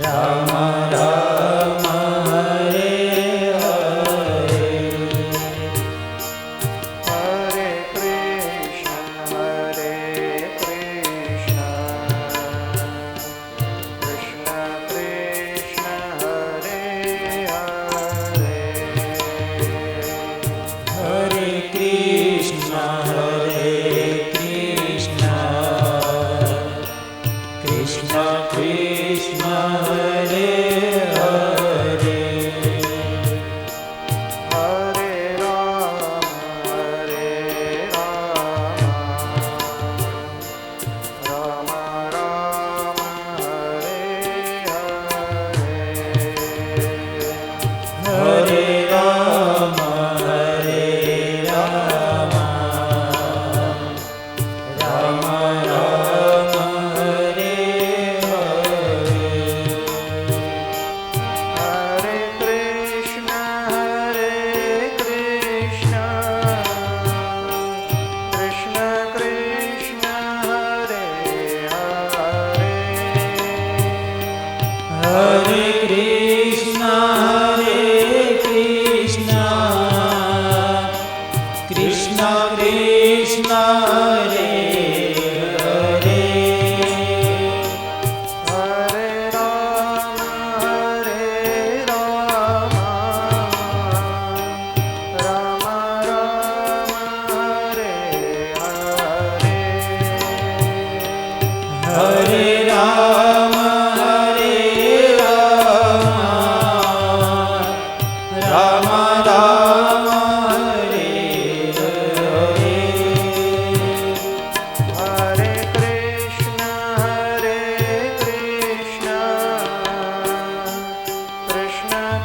Rama Rama Hare Hare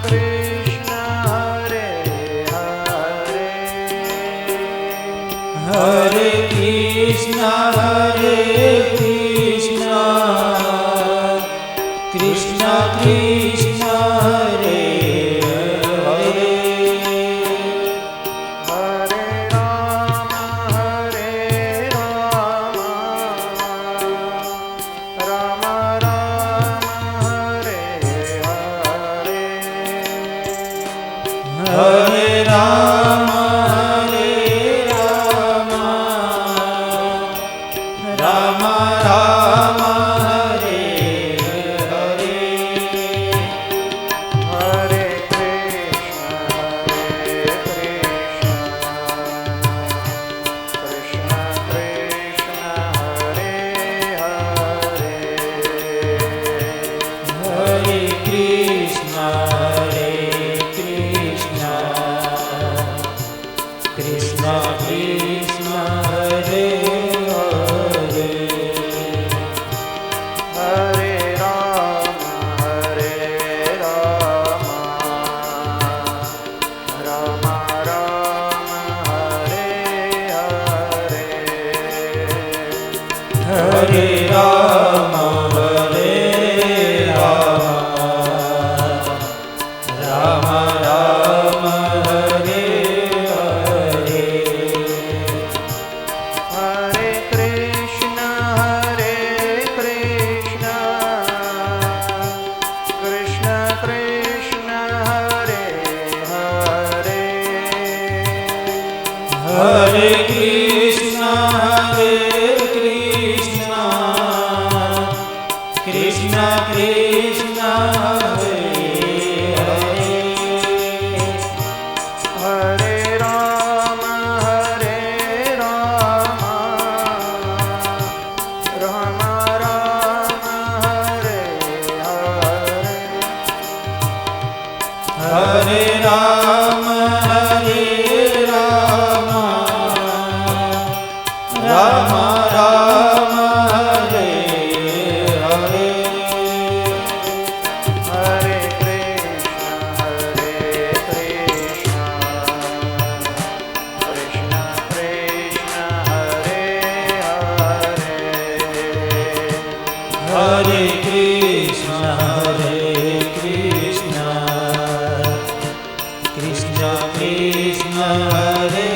Krishna Hare Hare Hare Krishna Krishna Krishna Hare Hare Hare Rama Rama Rama Hare Hare Hare Rama Rama Rama Hare Hare Hare Krishna Krishna Krishna Hare Hare Hare Krishna Krishna Krishna Hare Hare Hare Rama Rama Rama Hare Hare Hare Rama Rama Rama Hare Hare Hare Krishna Krishna Krishna Hare Hare Hare Krishna Krishna Krishna Krishna Hare Hare Hare Rama Rama Rama Hare Hare Hare Rama Rama Rama Hare Hare Hare Krishna Krishna Krishna Hare Hare Hare Krishna Krishna Krishna Krishna Hare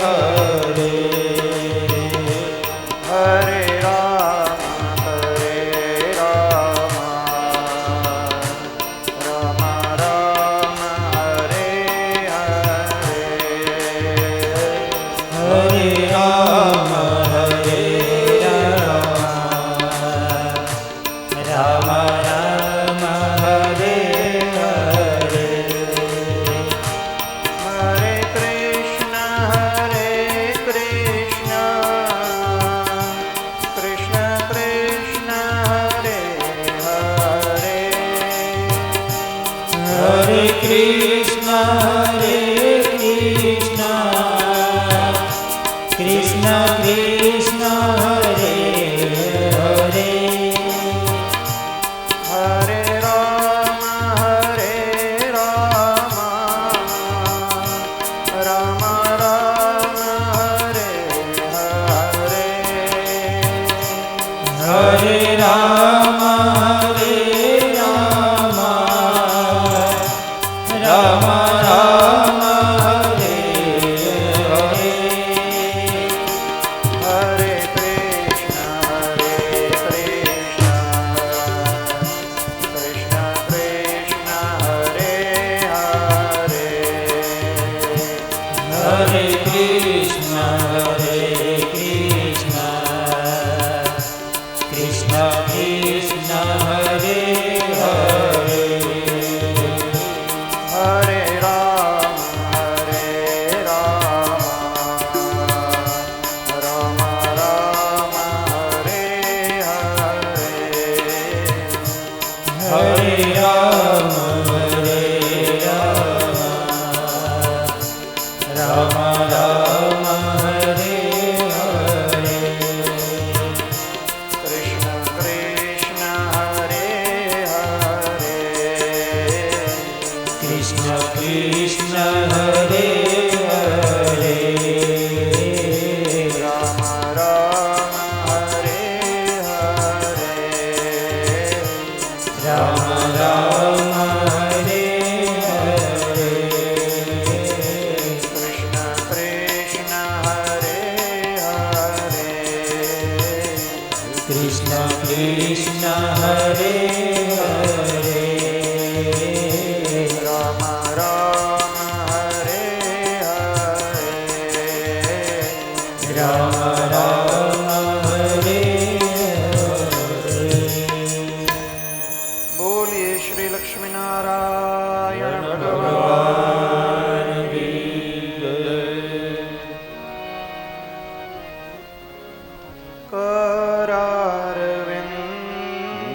Hare Hare Rama Rama Rama Hare Hare Hare Rama Rama Rama Hare Hare Hare Krishna Krishna Krishna Hare Hare Hare Krishna Krishna Krishna Hare Hare Hare Rama Rama Rama Hare Hare Hare Rama Rama Rama Hare Hare Hare Krishna Krishna Krishna Hare Hare Hare Krishna Krishna Krishna Hare Hare Hare Krishna Krishna Hare Hare Ram Ram Hare Hare Ram Ram Hare Hare Krishna Krishna Hare Hare Krishna Krishna Hare Hare Ram Ram Hare Hare Ram Ram Hare Hare बोलिए श्री लक्ष्मी नारायण भगवान भगवान की जय।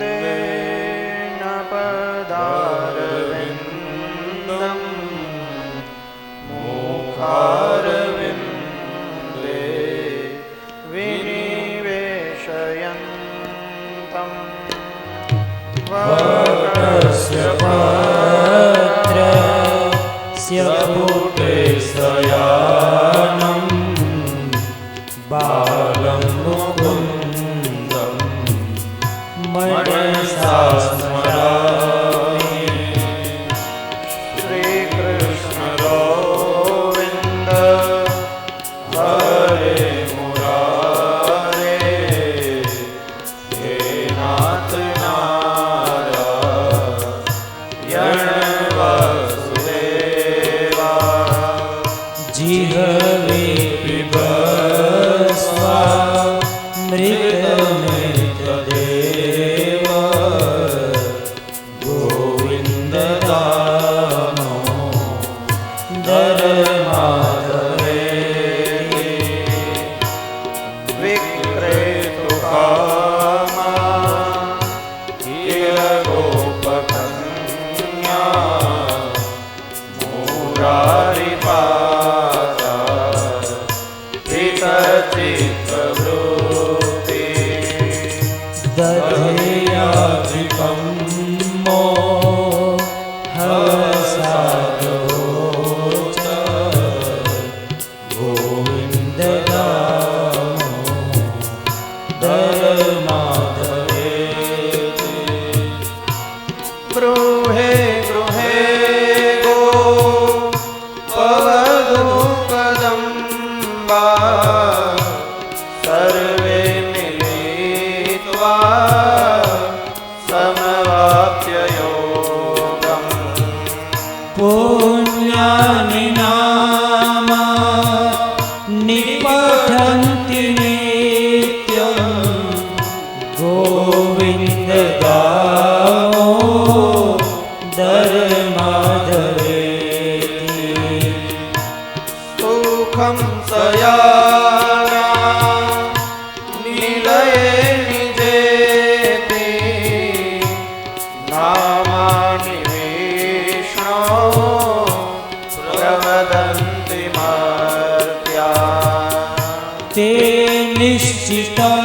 करारविन्देन पदारविन्दं मुखारविन्दे विनिवेशयन्तं वटस्य पत्रस्य पुटे शयानं बालं मुकुन्दं मनसा स्मरामि श्रीकृष्ण गोविन्द हरे मुरारे हे नाथ नारायण वसुदेवा जिह्वे पिबस्व मृतमृतदेव गोविन्द दामोदर माधवेति विक्रेतुकामा किल गोपकन्या मुरारिपादा हितचित्तवृत्ति दधेयाधिपं मोहसाधोच गोविन्द दामोदर माधवेति गृहे गृहे गोपवधूकदम्बा सर्वे मिलित्वा समवाप्य योगम् पुण्यानि नाम निपठन्ति नित्यं गोविन्द दामोदर माधवेति सुखं सयाना निलये निजेति नामानि विष्णो प्रवदन्ति मर्त्या ते निश्चितं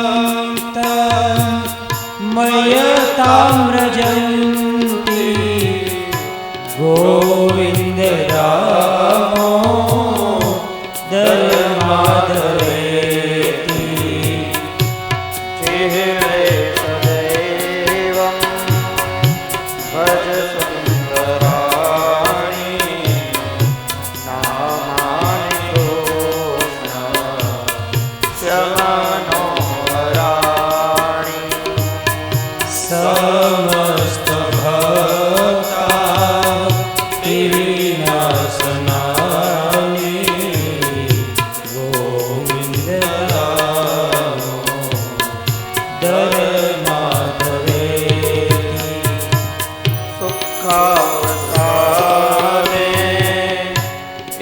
मयताम्रजन्ति गोविन्द दामोदर माधवेति जिह्वे सदैवं भज सुन्दराणि नामानि मनोहराणि समस्तभक्ता विनाशनानि गोविन्द दामोदर माधवेति सुखावसाने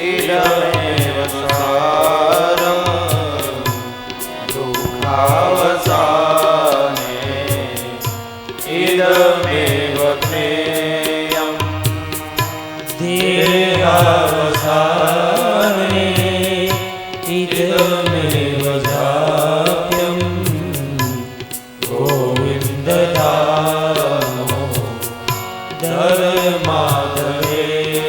इदमेव सारं दुःखावसाने इदमेव ज्ञेयम् देहावसाने इदमेव जाप्यं गोविन्द दामोदर माधवेति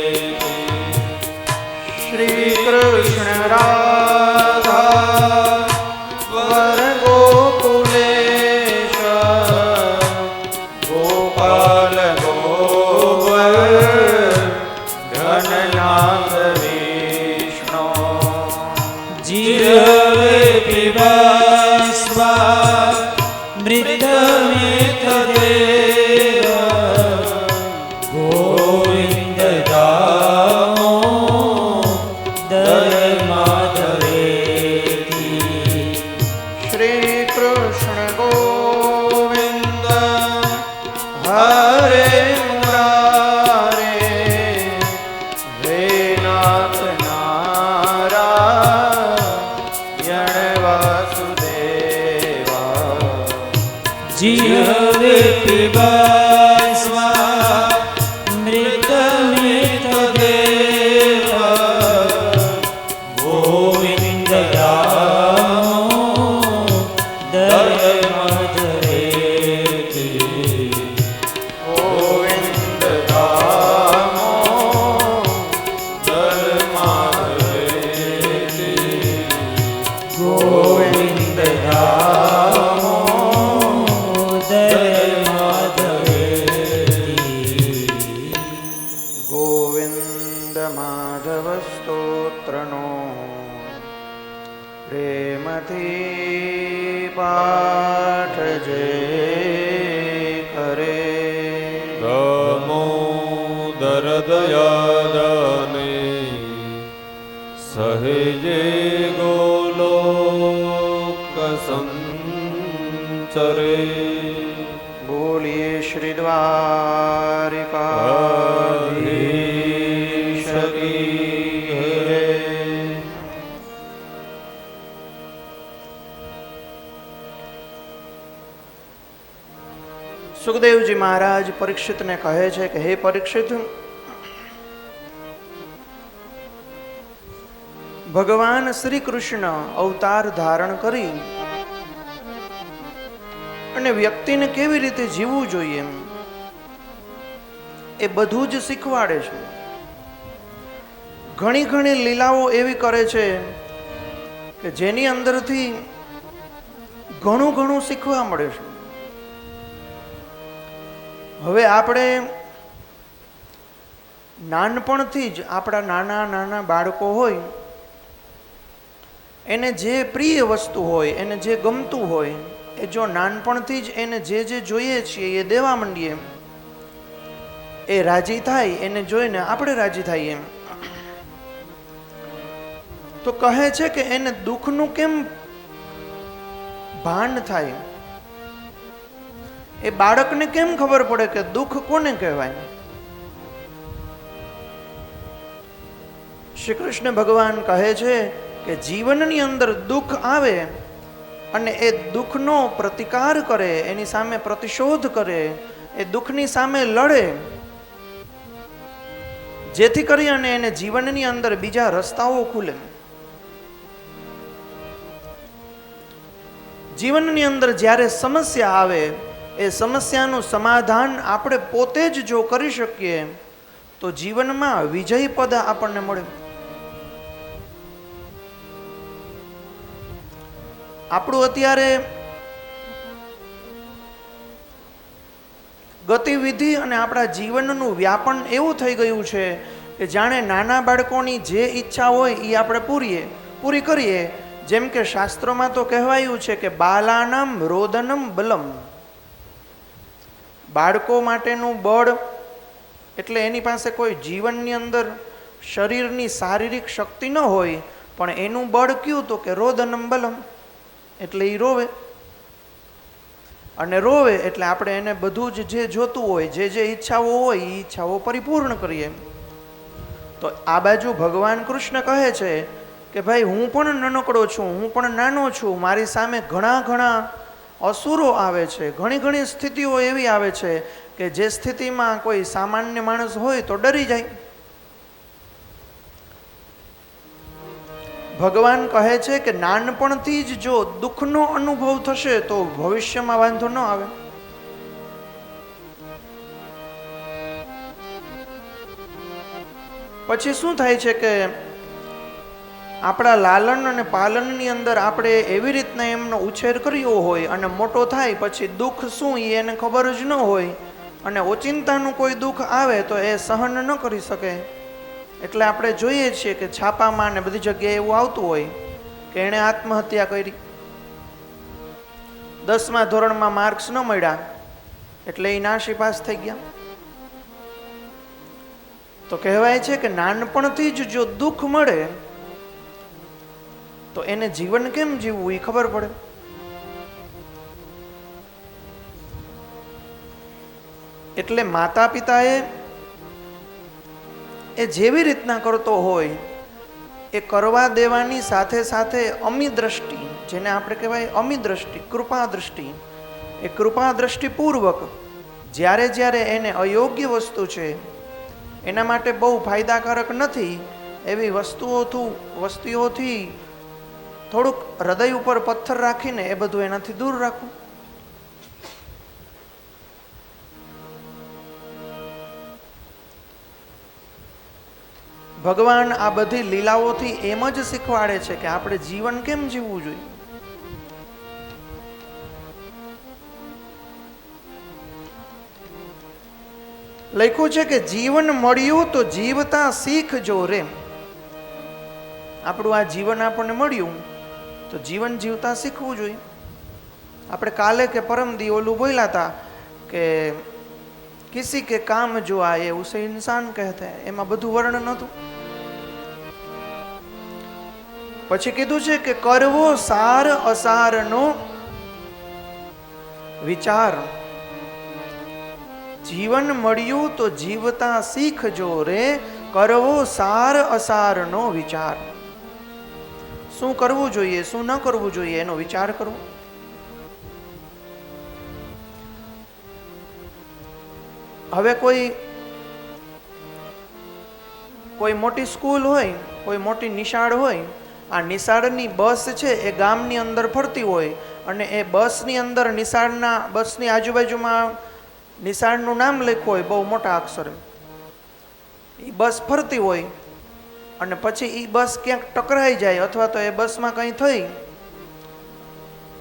ગોવિંદ માધવ સ્તોત્રનો પ્રેમથી પાઠ જે કરે દામોદર દયાદાને સહેજે ગોલોક સંચરે બોલીએ શ્રી દ્વારિકાધીશ કી જય. સુખદેવજી મહારાજ પરીક્ષિતને કહે છે કે હે પરીક્ષિત, ભગવાન શ્રી કૃષ્ણ અવતાર ધારણ કરી અને વ્યક્તિને કેવી રીતે જીવવું જોઈએ એ બધું જ શીખવાડે છે. ઘણી ઘણી લીલાઓ એવી કરે છે કે જેની અંદરથી ઘણું ઘણું શીખવા મળે છે. હવે આપણે નાનપણથી જ આપણા નાના નાના બાળકો હોય એને જે પ્રિય વસ્તુ હોય, એને જે ગમતું હોય, એ જો નાનપણથી જ એને જે જે જોઈએ છીએ એ દેવા માંડીએ, એ રાજી થાય, એને જોઈને આપણે રાજી થઈએ. તો કહે છે કે એને દુઃખનું કેમ ભાન થાય, એ બાળકને કેમ ખબર પડે કે દુઃખ કોને કહેવાય. શ્રી કૃષ્ણ ભગવાન કહે છે કે જીવનની અંદર દુઃખ આવે અને એ દુઃખનો પ્રતિકાર કરે, એની સામે પ્રતિશોધ કરે, એ દુઃખની સામે લડે, જેથી કરી અને એને જીવનની અંદર બીજા રસ્તાઓ ખુલે. જીવનની અંદર જ્યારે સમસ્યા આવે, એ સમસ્યાનું સમાધાન આપણે પોતે જ જો કરી શકીએ તો જીવનમાં વિજય પદ આપણને મળે. આપણું અત્યારે ગતિવિધિ અને આપણા જીવનનું વ્યાપન એવું થઈ ગયું છે કે જાણે નાના બાળકોની જે ઈચ્છા હોય એ આપણે પૂરી કરીએ. જેમ કે શાસ્ત્રોમાં તો કહેવાયું છે કે બાલાનામ રોદનમ બલમ, બાળકો માટેનું બળ એટલે એની પાસે કોઈ જીવનની અંદર શરીરની શારીરિક શક્તિ ન હોય, પણ એનું બળ કયું તો કે રોદનમ બલમ, એટલે એ રોવે. અને રોવે એટલે આપણે એને બધું જ જે જોતું હોય, જે જે ઈચ્છાઓ હોય એ ઈચ્છાઓ પરિપૂર્ણ કરીએ. તો આ બાજુ ભગવાન કૃષ્ણ કહે છે કે ભાઈ હું પણ નાનકડો છું, હું પણ નાનો છું, મારી સામે ઘણા ઘણા અસુરો આવે છે, ઘણી ઘણી સ્થિતિઓ એવી આવે છે કે જે સ્થિતિમાં કોઈ સામાન્ય માણસ હોય તો ડરી જાય. ભગવાન કહે છે કે નાનપણથી જ જો દુઃખનો અનુભવ થશે તો ભવિષ્યમાં વાંધો ન આવે. પછી શું થાય છે કે આપણા લાલન અને પાલનની અંદર આપણે એવી રીતના એમનો ઉછેર કર્યો હોય અને મોટો થાય પછી દુઃખ શું એ એને ખબર જ ન હોય, અને ઓચિંતાનું કોઈ દુઃખ આવે તો એ સહન ન કરી શકે. એટલે આપણે જોઈએ છીએ કે છાપામાં ને બધી જગ્યાએ એવું આવતું હોય કે એણે આત્મહત્યા કરી, 10મા ધોરણમાં માર્ક્સ ન મળ્યા એટલે એ નાસી પાસ થઈ ગયા. તો કહેવાય છે કે નાનપણથી જ જો દુઃખ મળે તો એને જીવન કેમ જીવવું એ ખબર પડે. એટલે માતા પિતાએ એ જેવી રીતના કરતો હોય એ કરવા દેવાની સાથે સાથે અમી દ્રષ્ટિ, જેને આપણે કહેવાય અમી દ્રષ્ટિ, કૃપા દ્રષ્ટિ, એ કૃપા દ્રષ્ટિપૂર્વક જ્યારે જ્યારે એને અયોગ્ય વસ્તુ છે, એના માટે બહુ ફાયદાકારક નથી એવી વસ્તુઓથી થોડુંક હૃદય ઉપર પથ્થર રાખીને એ બધું એનાથી દૂર રાખવું. ભગવાન આ બધી લીલાઓથી એમ જ શીખવાડે છે કે આપણે જીવન કેમ જીવવું જોઈએ. લખ્યું છે કે જીવન મળ્યું તો જીવતા શીખજો રે. આપણું આ જીવન આપણને મળ્યું તો જીવન જીવતા શીખવું જોઈએ. આપણે કાલે કે પરમ દી ઓલું બોલ્યા હતા કે કિસી કે કામ જો આયે ઉસે ઇન્સાન કહેતે હૈ, એમાં બધું વર્ણન હતું. પછી કીધું છે કે કરવો સાર અસારનો વિચાર. જીવન મળ્યું તો જીવતા શીખજો રે, કરવો સાર અસારનો વિચાર. શું કરવું જોઈએ, શું ન કરવું જોઈએ એનો વિચાર કરવો. હવે કોઈ મોટી સ્કૂલ હોય, કોઈ મોટી નિશાળ હોય, આ નિશાળની બસ છે એ ગામની અંદર ફરતી હોય અને એ બસની અંદર બસની આજુબાજુમાં નિશાળનું નામ લખ્યું હોય બહુ મોટા અક્ષરે. એ બસ ફરતી હોય અને પછી એ બસ ક્યાંક ટકરાઈ જાય અથવા તો એ બસમાં કંઈ થઈ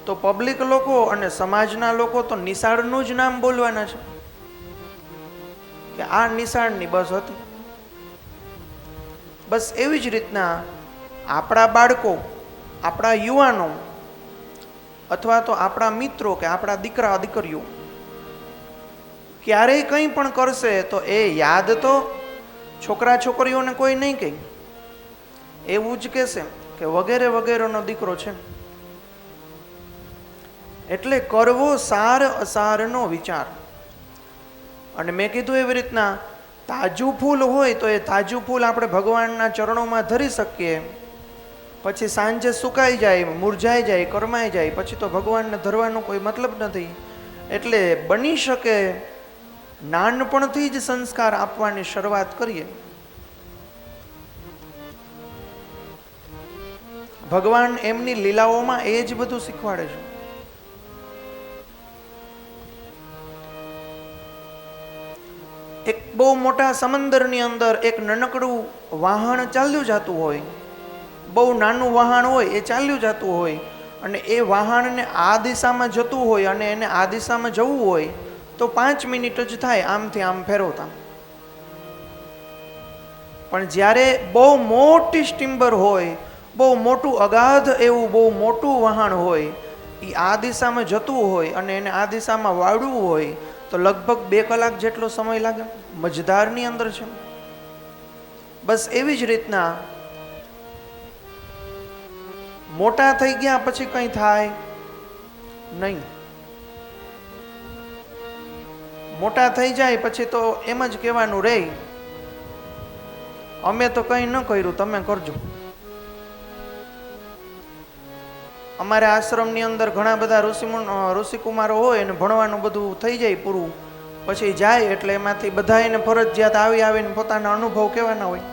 તો પબ્લિક લોકો અને સમાજના લોકો તો નિશાળનું જ નામ બોલવાના છે કે આ નિશાળની બસ હતી. બસ એવી જ રીતના આપણા બાળકો, આપણા યુવાનો અથવા તો આપણા મિત્રો કે આપણા દીકરા દીકરીઓ ક્યારેય કંઈ પણ કરશે તો એ યાદ તો છોકરા છોકરીઓને કોઈ નહીં કહે, એવું જ કહેશે કે વગેરે વગેરેનો દીકરો છે. એટલે કરવો સાર અસારનો વિચાર. અને મેં કીધું એવી રીતના તાજું ફૂલ હોય તો એ તાજું ફૂલ આપણે ભગવાનના ચરણોમાં ધરી શકીએ, પછી સાંજે સુકાઈ જાય, મુરઝાઈ જાય, કરમાઈ જાય, પછી તો ભગવાનને ધરવાનો કોઈ મતલબ નથી. એટલે બની શકે નાનપણથી જ સંસ્કાર આપવાની શરૂઆત કરીએ. ભગવાન એમની લીલાઓમાં એ જ બધું શીખવાડે છે. એક બહુ મોટા સમંદરની અંદર એક નાનકડું વાહન ચાલ્યું જતું હોય, બહુ નાનું વાહન હોય એ ચાલ્યું જતું હોય અને એ વાહનને આ દિશામાં જતું હોય અને એને આ દિશામાં જવું હોય તો 5 મિનિટ જ થાય આમથી આમ ફેરવતા. પણ જ્યારે બહુ મોટી સ્ટીમ્બર હોય, બહુ મોટું અગાધ એવું બહુ મોટું વાહન હોય, એ આ દિશામાં જતું હોય અને એને આ દિશામાં વાળવું હોય તો લગભગ 2 કલાક જેટલો સમય લાગે. મજદારની અંદર છે. બસ એવી જ રીતના મોટા થઈ ગયા પછી કંઈ થાય નહીં. મોટા થઈ જાય પછી તો એમ જ કહેવાનું રે અમે તો કંઈ ન કર્યું, તમે કરજો. અમારે આશ્રમની અંદર ઘણા બધા ઋષિકુમારો હોય અને ભણવાનું બધું થઈ જાય પૂરું, પછી જાય એટલે એમાંથી બધા એને ફરજિયાત આવીને પોતાના અનુભવ કહેવાના હોય.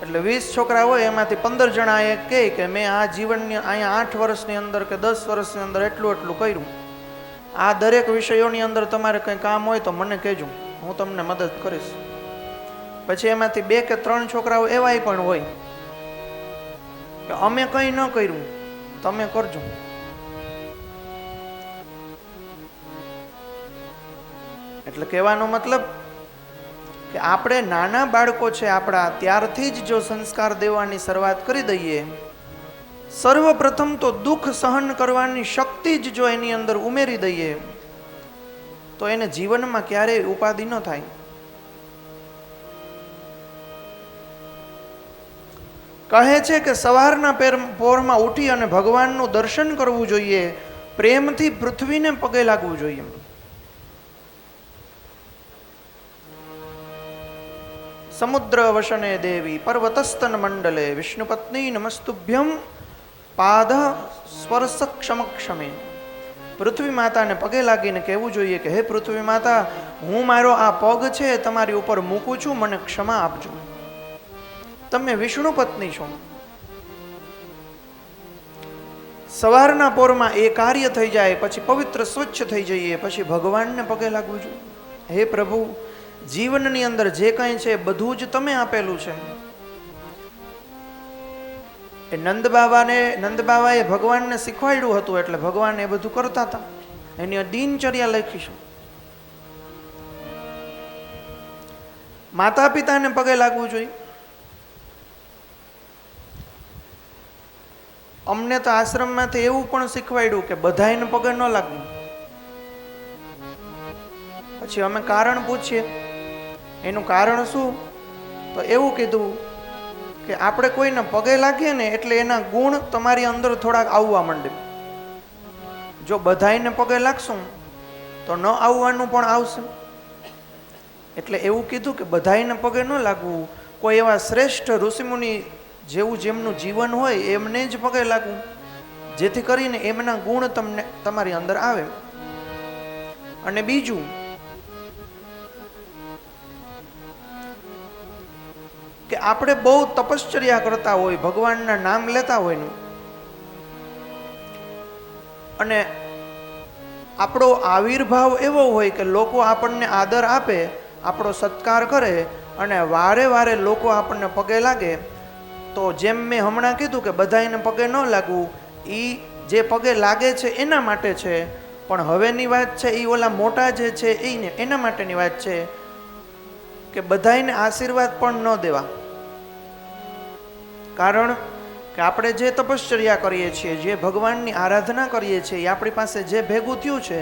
એટલે 20 છોકરા હોય એમાંથી 15 જણા એ કહે કે મેં આ જીવનની અહીંયા 8 વર્ષની અંદર કે 10 વર્ષની અંદર એટલું કર્યું. આ દરેક વિષયોની અંદર તમારે કંઈ કામ હોય તો મને કહેજો, હું તમને મદદ કરીશ. પછી એમાંથી 2 કે 3 છોકરાઓ એવાય પણ હોય કે અમે કંઈ ન કર્યું, તમે કરજો. એટલે કહેવાનો મતલબ કે આપણે નાના બાળકો છે આપણા ત્યારથી જ જો સંસ્કાર દેવાની શરૂઆત કરી દઈએ, સર્વપ્રથમ તો દુઃખ સહન કરવાની શક્તિ જ જો એની અંદર ઉમેરી દઈએ તો એને જીવનમાં ક્યારેય ઉપાધિ ન થાય. કહે છે કે સવારના પોરમાં ઉઠી અને ભગવાનનું દર્શન કરવું જોઈએ, પ્રેમથી પૃથ્વીને પગે લાગવું જોઈએ. સમુદ્ર વસને દેવી પર્વતસ્તન મંડલે વિષ્ણુપત્ની નમસ્તુભ્યમ પાદ સ્પર્શ ક્ષમક્ષમે. પૃથ્વી માતાને પગે લાગીને કહેવું જોઈએ કે હે પૃથ્વી માતા, હું મારો આ પગ છે તમારી ઉપર મૂકું છું, મને ક્ષમા આપજો. તમે વિષ્ણુ પત્ની છો. સવારના પોરમાં એ કાર્ય થઈ જાય પછી પવિત્ર સ્વચ્છ થઈ જઈએ, પછી ભગવાનને પગે લાગવું જોઈએ. હે પ્રભુ, જીવનની અંદર જે કંઈ છે બધું જ તમે આપેલું છે. એ નંદબાવાએ ભગવાનને શીખવાડ્યું હતું એટલે ભગવાન એ બધું કરતા હતા. એની દિનચર્યા લખીશું. માતા પિતાને પગે લાગવું જોઈએ? અમને તો આશ્રમમાંથી એવું પણ શીખવાડ્યું કે બધાયને પગે ન લાગવું. પછી અમે કારણ પૂછીએ, એનું કારણ શું? તો એવું કીધું કે આપણે કોઈને પગે લાગીએ ને એટલે એના ગુણ તમારી અંદર થોડાક આવવા માંડે. જો બધાયને પગે લાગશું તો ન આવવાનું પણ આવશે. એટલે એવું કીધું કે બધાયને પગે ન લાગવું, કોઈ એવા શ્રેષ્ઠ ઋષિમુનિ જેવું જેમનું જીવન હોય એમને જ પગે લાગવું, જેથી કરીને એમના ગુણ તમને તમારી અંદર આવે. અને બીજું કે આપણે બહુ તપશ્ચર્યા કરતા હોય, ભગવાનના નામ લેતા હોય ને, અને આપણો આવિર્ભાવ એવો હોય કે લોકો આપણને આદર આપે, આપણો સત્કાર કરે અને વારે વારે લોકો આપણને પગે લાગે, તો જેમ મેં હમણાં કીધું કે બધાને પગે ન લાગવું, એ જે પગે લાગે છે એના માટે છે, પણ હવેની વાત છે એ ઓલા મોટા જે છે એના માટેની વાત છે કે બધાને આશીર્વાદ પણ ન દેવા. કારણ કે આપણે જે તપશ્ચર્યા કરીએ છીએ, જે ભગવાનની આરાધના કરીએ છીએ, એ આપણી પાસે જે ભેગું થયું છે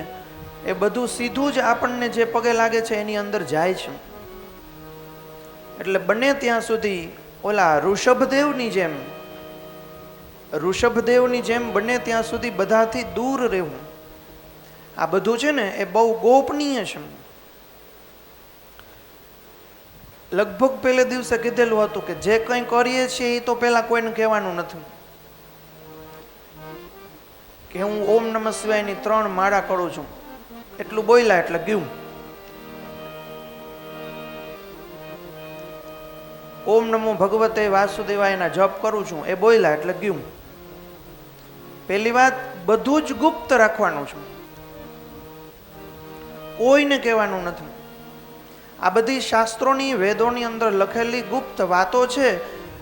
એ બધું સીધું જ આપણને જે પગે લાગે છે એની અંદર જાય છે. એટલે બને ત્યાં સુધી ઓલા ઋષભદેવની જેમ બને ત્યાં સુધી બધાથી દૂર રહેવું. આ બધું છે ને એ બહુ ગોપનીય છે. લગભગ પહેલે દિવસે કીધેલું હતું કે જે કંઈ કરીએ છીએ એ તો પહેલા કોઈને કહેવાનું નથી. કે હું ઓમ નમઃ શિવાયની 3 માળા કરું છું, એટલું બોલ્યા એટલે ગયું. ઓમ નમો ભગવતે વાસુદેવાયના જપ કરું છું, એ બોલ્યા એટલે ગયું. પહેલી વાત, બધું જ ગુપ્ત રાખવાનું છે, કોઈને કહેવાનું નથી. આ બધી શાસ્ત્રોની, વેદોની અંદર લખેલી ગુપ્ત વાતો છે.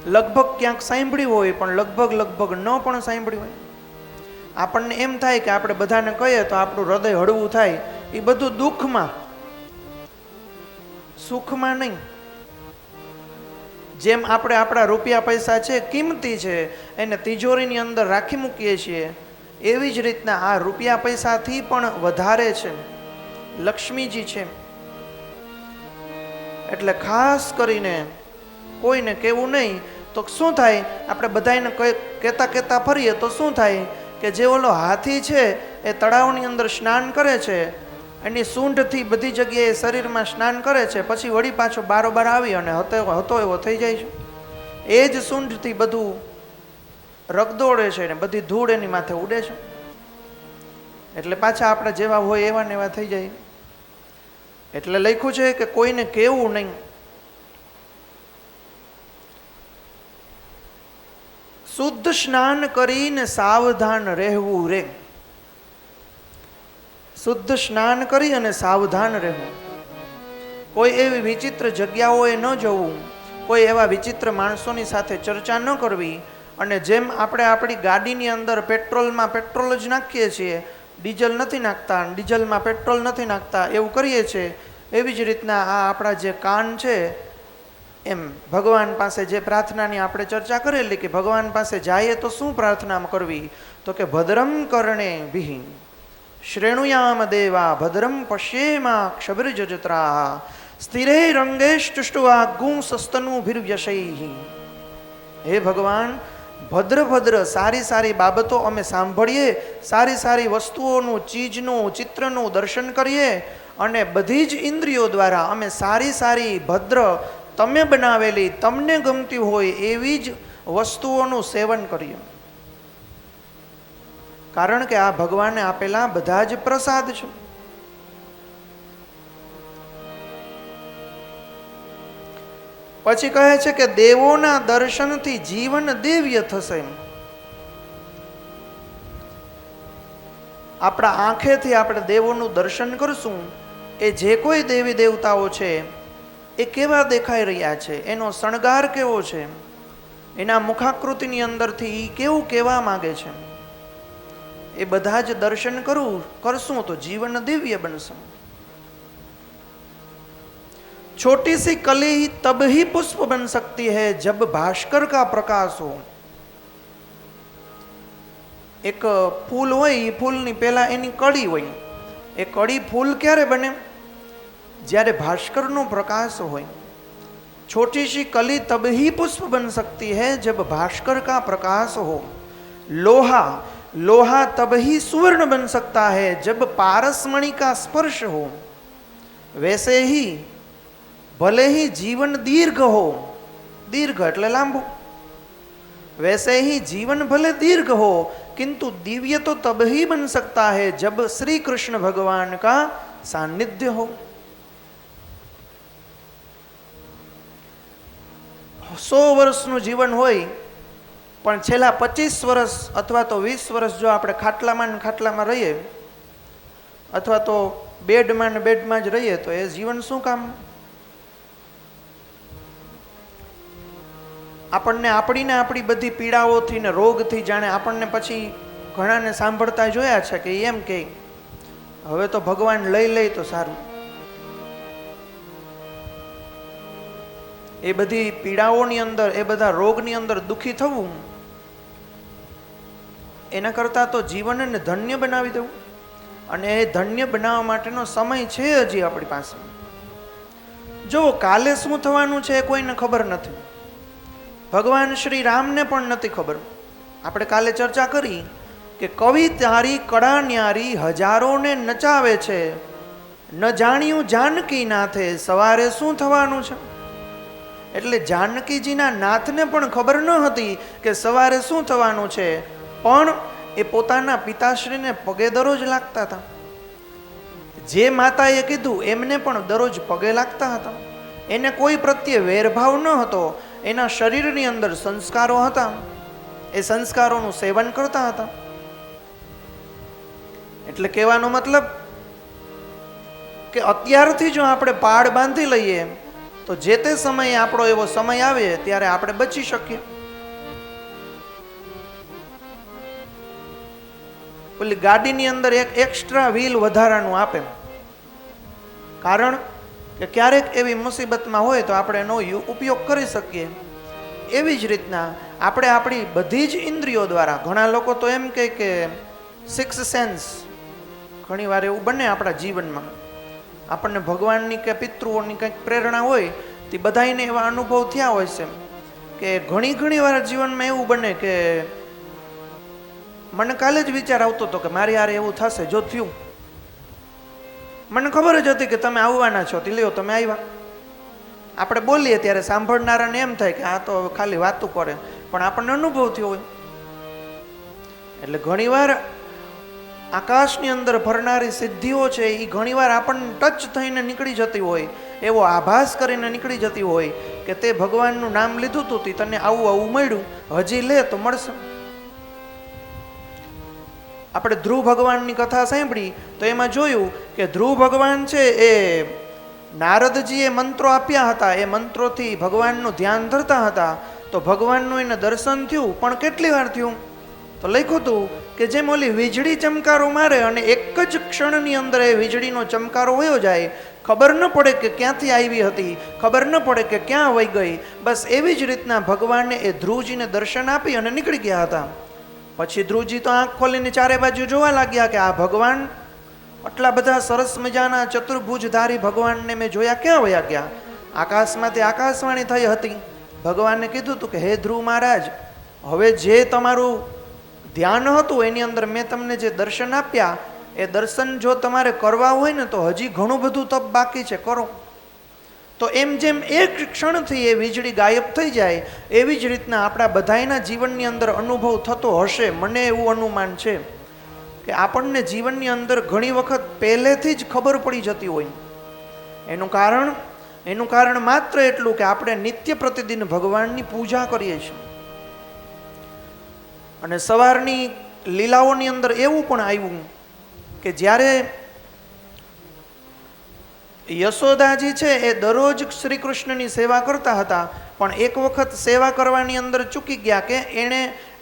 લગભગ ક્યાંક સાંભળી હોય, પણ લગભગ ન પણ સાંભળી હોય. આપણને એમ થાય કે આપણે બધાને કહીએ તો આપણું હૃદય હળવું થાય. એ બધું દુઃખમાં, સુખમાં નહીં. જેમ આપણે આપણા રૂપિયા પૈસા છે, કિંમતી છે, એને તિજોરીની અંદર રાખી મૂકીએ છીએ, એવી જ રીતના આ રૂપિયા પૈસાથી પણ વધારે છે લક્ષ્મીજી છે. એટલે ખાસ કરીને કોઈને કહેવું નહીં. તો શું થાય, આપણે બધાને કહેતા ફરીએ તો શું થાય કે જે ઓલો હાથી છે એ તળાવની અંદર સ્નાન કરે છે, એની સૂંઢથી બધી જગ્યાએ શરીરમાં સ્નાન કરે છે, પછી વળી પાછો બારોબાર આવી અને હતો એવો થઈ જાય છે. એ જ સૂંઢથી બધું રગદોળે છે ને બધી ધૂળ એની માથે ઉડે છે. એટલે પાછા આપણે જેવા હોય એવા ને એવા થઈ જાય. એટલે લખ્યું છે કે કોઈને કહેવું નહીં. શુદ્ધ સ્નાન કરીને સાવધાન રહેવું રે. શુદ્ધ સ્નાન કરી અને સાવધાન રહેવું. કોઈ એવી વિચિત્ર જગ્યાઓએ ન જવું, કોઈ એવા વિચિત્ર માણસોની સાથે ચર્ચા ન કરવી. અને જેમ આપણે આપણી ગાડીની અંદર પેટ્રોલમાં પેટ્રોલ જ નાખીએ છીએ, ડીઝલ નથી નાખતા, ડીઝલમાં પેટ્રોલ નથી નાખતા, એવું કરીએ છીએ, એવી જ રીતના આ આપણા જે કાન છે, એમ ભગવાન પાસે જે પ્રાર્થનાની આપણે ચર્ચા કરેલી કે ભગવાન પાસે જઈએ તો શું પ્રાર્થના કરવી, તો કે ભદ્રમ કર્ણે ભિ શ્રેણુયામ દેવા ભદ્રમ પશ્યેમા ક્ષભિર્જત્રા સ્થિરે રંગેષ્ટુષ્ટવા ગુંસસ્તનુ ભિર્વ્યશૈ. હે ભગવાન, ભદ્ર સારી સારી બાબતો અમે સાંભળીએ, સારી સારી વસ્તુઓનું, ચીજનું, ચિત્રનું દર્શન કરીએ, અને બધી જ ઇન્દ્રિયો દ્વારા અમે સારી સારી ભદ્ર તમે બનાવેલી, તમને ગમતી હોય એવી જ વસ્તુઓનું સેવન કરીએ. કારણ કે આ ભગવાને આપેલા બધા જ પ્રસાદ છે. પછી કહે છે કે દેવોના દર્શનથી જીવન દિવ્ય થશે. આપણા આંખેથી આપણે દેવોનું દર્શન કરશું, એ જે કોઈ દેવી દેવતાઓ છે એ કેવા દેખાઈ રહ્યા છે, એનો શણગાર કેવો છે, એના મુખાકૃતિની અંદરથી એ કેવું કહેવા માંગે છે, એ બધા જ દર્શન કરશું તો જીવન દિવ્ય બનશે. छोटी सी कली तब ही पुष्प बन सकती है जब भास्कर का प्रकाश हो. एक फूल હોય, ફૂલની પહેલા એની કળી હોય. એ કળી ફૂલ ક્યારે બને? જ્યારે ભાસ્કરનો પ્રકાશ હોય. छोटी सी कली तब ही पुष्प बन सकती है जब भास्कर का प्रकाश हो. लोहा लोहा तब ही सुवर्ण बन सकता है जब पारसमणि का स्पर्श हो. वैसे ही भले ही जीवन दीर्घ हो, दीर्घ એટલે લાંબુ, वैसे ही जीवन भले दीर्घ हो किंतु दिव्य तो तब ही बन सकता है जब श्री कृष्ण भगवान का सानिध्य हो. 100 વર્ષનું જીવન હોય પણ છેલ્લા 25 વર્ષ અથવા તો 20 વર્ષ જો આપણે ખાટલામાં ને ખાટલામાં રહીએ અથવા તો બેડમાં ને બેડમાં જ રહીએ તો એ જીવન શું કામ? આપણને આપણી બધી પીડાઓથી ને રોગથી જાણે આપણને પછી ઘણાને સાંભળતા જોયા છે કે એમ કે હવે તો ભગવાન લઈ લે તો સારું. એ બધી પીડાઓની અંદર, એ બધા રોગની અંદર દુઃખી થવું એના કરતાં તો જીવનને ધન્ય બનાવી દેવું. અને એ ધન્ય બનાવવા માટેનો સમય છે હજી આપણી પાસે. જો કાલે શું થવાનું છે એ કોઈને ખબર નથી. ભગવાન શ્રી રામને પણ નથી ખબર. આપણે કાલે ચર્ચા કરી કે કવિ તારી કળા ન્યારી હજારોને નચાવે છે, ન જાણ્યું જાનકી નાથે સવારે શું થવાનું છે. એટલે જાનકીજીના નાથને પણ ખબર ન હતી કે સવારે શું થવાનું છે, પણ એ પોતાના પિતાશ્રીને પગે દરરોજ લાગતા હતા. જે માતાએ કીધું એમને પણ દરરોજ પગે લાગતા હતા. એને કોઈ પ્રત્યે વેરભાવ ન હતો. એના શરીરની અંદર સંસ્કારો હતા, એ સંસ્કારોનું સેવન કરતા હતા. એટલે કહેવાનો મતલબ કે અત્યારથી જો આપણે પાડ બાંધી લઈએ તો જે તે સમયે આપણો એવો સમય આવે ત્યારે આપણે બચી શકીએ. ઓલી ગાડીની અંદર એક એક્સ્ટ્રા વ્હીલ વધારાનું આપે, કારણ કે ક્યારેક એવી મુસીબતમાં હોય તો આપણે એનો ઉપયોગ કરી શકીએ. એવી જ રીતના આપણે આપણી બધી જ ઇન્દ્રિયો દ્વારા, ઘણા લોકો તો એમ કહે કે 6 સેન્સ, ઘણી વાર એવું બને આપણા જીવનમાં, આપણને ભગવાનની કે પિતૃઓની કંઈક પ્રેરણા હોય તે બધાને એવા અનુભવ થયા હોય છે કે ઘણી વાર જીવનમાં એવું બને કે મને કાલે જ વિચાર આવતો હતો કે મારી યાર એવું થશે, જો થયું. મને ખબર જ હતી કે તમે આવવાના છો, તે લ્યો તમે આવ્યા. આપણે બોલીએ ત્યારે સાંભળનારાને એમ થાય કે આ તો ખાલી વાતું કરે, પણ આપણને અનુભવ થયો હોય. એટલે ઘણીવાર આકાશની અંદર ફરનારી સિદ્ધિઓ છે એ ઘણીવાર આપણને ટચ થઈને નીકળી જતી હોય, એવો આભાસ કરીને નીકળી જતી હોય કે તે ભગવાનનું નામ લીધું હતું, તે તને આવું મળ્યું, હજી લે તો મળશે. આપણે ધ્રુવ ભગવાનની કથા સાંભળી તો એમાં જોયું કે ધ્રુવ ભગવાન છે એ નારદજીએ મંત્રો આપ્યા હતા, એ મંત્રોથી ભગવાનનું ધ્યાન ધરતા હતા તો ભગવાનનું એને દર્શન થયું. પણ કેટલી વાર થયું? તો લખ્યું હતું કે જેમ ઓલી વીજળી ચમકારો મારે અને એક જ ક્ષણની અંદર એ વીજળીનો ચમકારો વયો જાય, ખબર ન પડે કે ક્યાંથી આવી હતી, ખબર ન પડે કે ક્યાં વહી ગઈ. બસ એવી જ રીતના ભગવાને એ ધ્રુવજીને દર્શન આપી અને નીકળી ગયા હતા. પછી ધ્રુવજી તો આંખ ખોલીને ચારે બાજુ જોવા લાગ્યા કે આ ભગવાન, આટલા બધા સરસ મજાના ચતુર્ભુજધારી ભગવાનને મેં જોયા, ક્યાં વયા ગયા? આકાશમાંથી આકાશવાણી થઈ હતી. ભગવાને કીધું હતું કે હે ધ્રુવ મહારાજ, હવે જે તમારું ધ્યાન હતું એની અંદર મેં તમને જે દર્શન આપ્યા એ દર્શન જો તમારે કરવા હોય ને તો હજી ઘણું બધું તપ બાકી છે, કરો. તો એમ જેમ એક ક્ષણથી એ વીજળી ગાયબ થઈ જાય એવી જ રીતના આપણા બધાના જીવનની અંદર અનુભવ થતો હશે. મને એવું અનુમાન છે કે આપણને જીવનની અંદર ઘણી વખત પહેલેથી જ ખબર પડી જતી હોય. એનું કારણ માત્ર એટલું કે આપણે નિત્ય પ્રતિદિન ભગવાનની પૂજા કરીએ છીએ. અને સવારની લીલાઓની અંદર એવું પણ આવ્યું કે જ્યારે યશોદાજી છે એ દરરોજ શ્રી કૃષ્ણની સેવા કરતા હતા, પણ એક વખત સેવા કરવાની અંદર ચૂકી ગયા કે એણે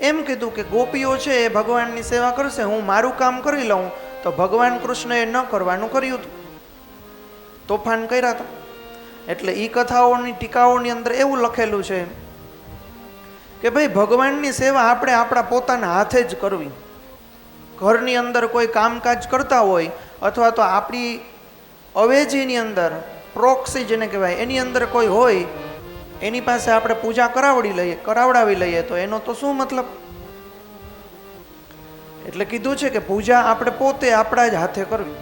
એમ કીધું કે ગોપીઓ છે એ ભગવાનની સેવા કરશે, હું મારું કામ કરી લઉં. તો ભગવાન કૃષ્ણએ ન કરવાનું કર્યું હતું, તોફાન કર્યા હતા. એટલે એ કથાઓની ટીકાઓની અંદર એવું લખેલું છે કે ભાઈ ભગવાનની સેવા આપણે આપણા પોતાના હાથે જ કરવી. ઘરની અંદર કોઈ કામકાજ કરતા હોય અથવા તો આપણી અવેજીની અંદર પ્રોક્સી જેને કહેવાય એની અંદર કોઈ હોય એની પાસે આપણે પૂજા કરાવડાવી લઈએ તો એનો તો શું મતલબ? એટલે કીધું છે કે પૂજા આપણે પોતે આપણા જ હાથે કરવી.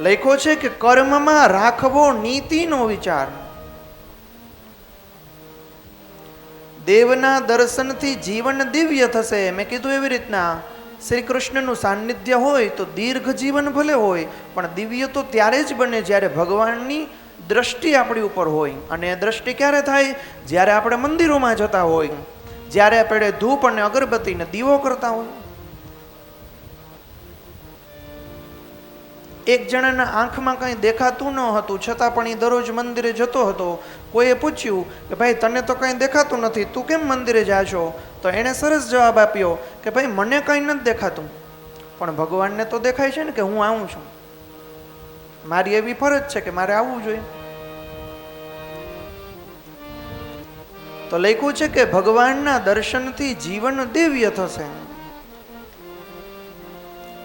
લખ્યો છે કે કર્મમાં રાખવો નીતિનો વિચાર. દેવના દર્શનથી જીવન દિવ્ય થશે. મેં કીધું એવી રીતના શ્રી કૃષ્ણનું સાનિધ્ય હોય તો દીર્ઘ જીવન ભલે હોય પણ દિવ્ય તો ત્યારે જ બને જ્યારે ભગવાનની દ્રષ્ટિ આપણી ઉપર હોય. અને એ દ્રષ્ટિ ક્યારે થાય? જ્યારે આપણે મંદિરોમાં જતા હોય, જ્યારે આપણે ધૂપ અને અગરબત્તીને દીવો કરતા હોય. એક જણાના આંખમાં કંઈ દેખાતું ન હતું છતાં પણ એ દરરોજ મંદિરે જતો હતો. કોઈએ પૂછ્યું કે ભાઈ તને તો કંઈ દેખાતું નથી, તું કેમ મંદિરે જા છો? તો એણે સરસ જવાબ આપ્યો કે ભાઈ મને કંઈ નથી દેખાતું પણ ભગવાનને તો દેખાય છે ને કે હું આવું છું. મારી એવી ફરજ છે કે મારે આવવું જોઈએ. તો લખ્યું છે કે ભગવાનના દર્શનથી જીવન દિવ્ય થશે.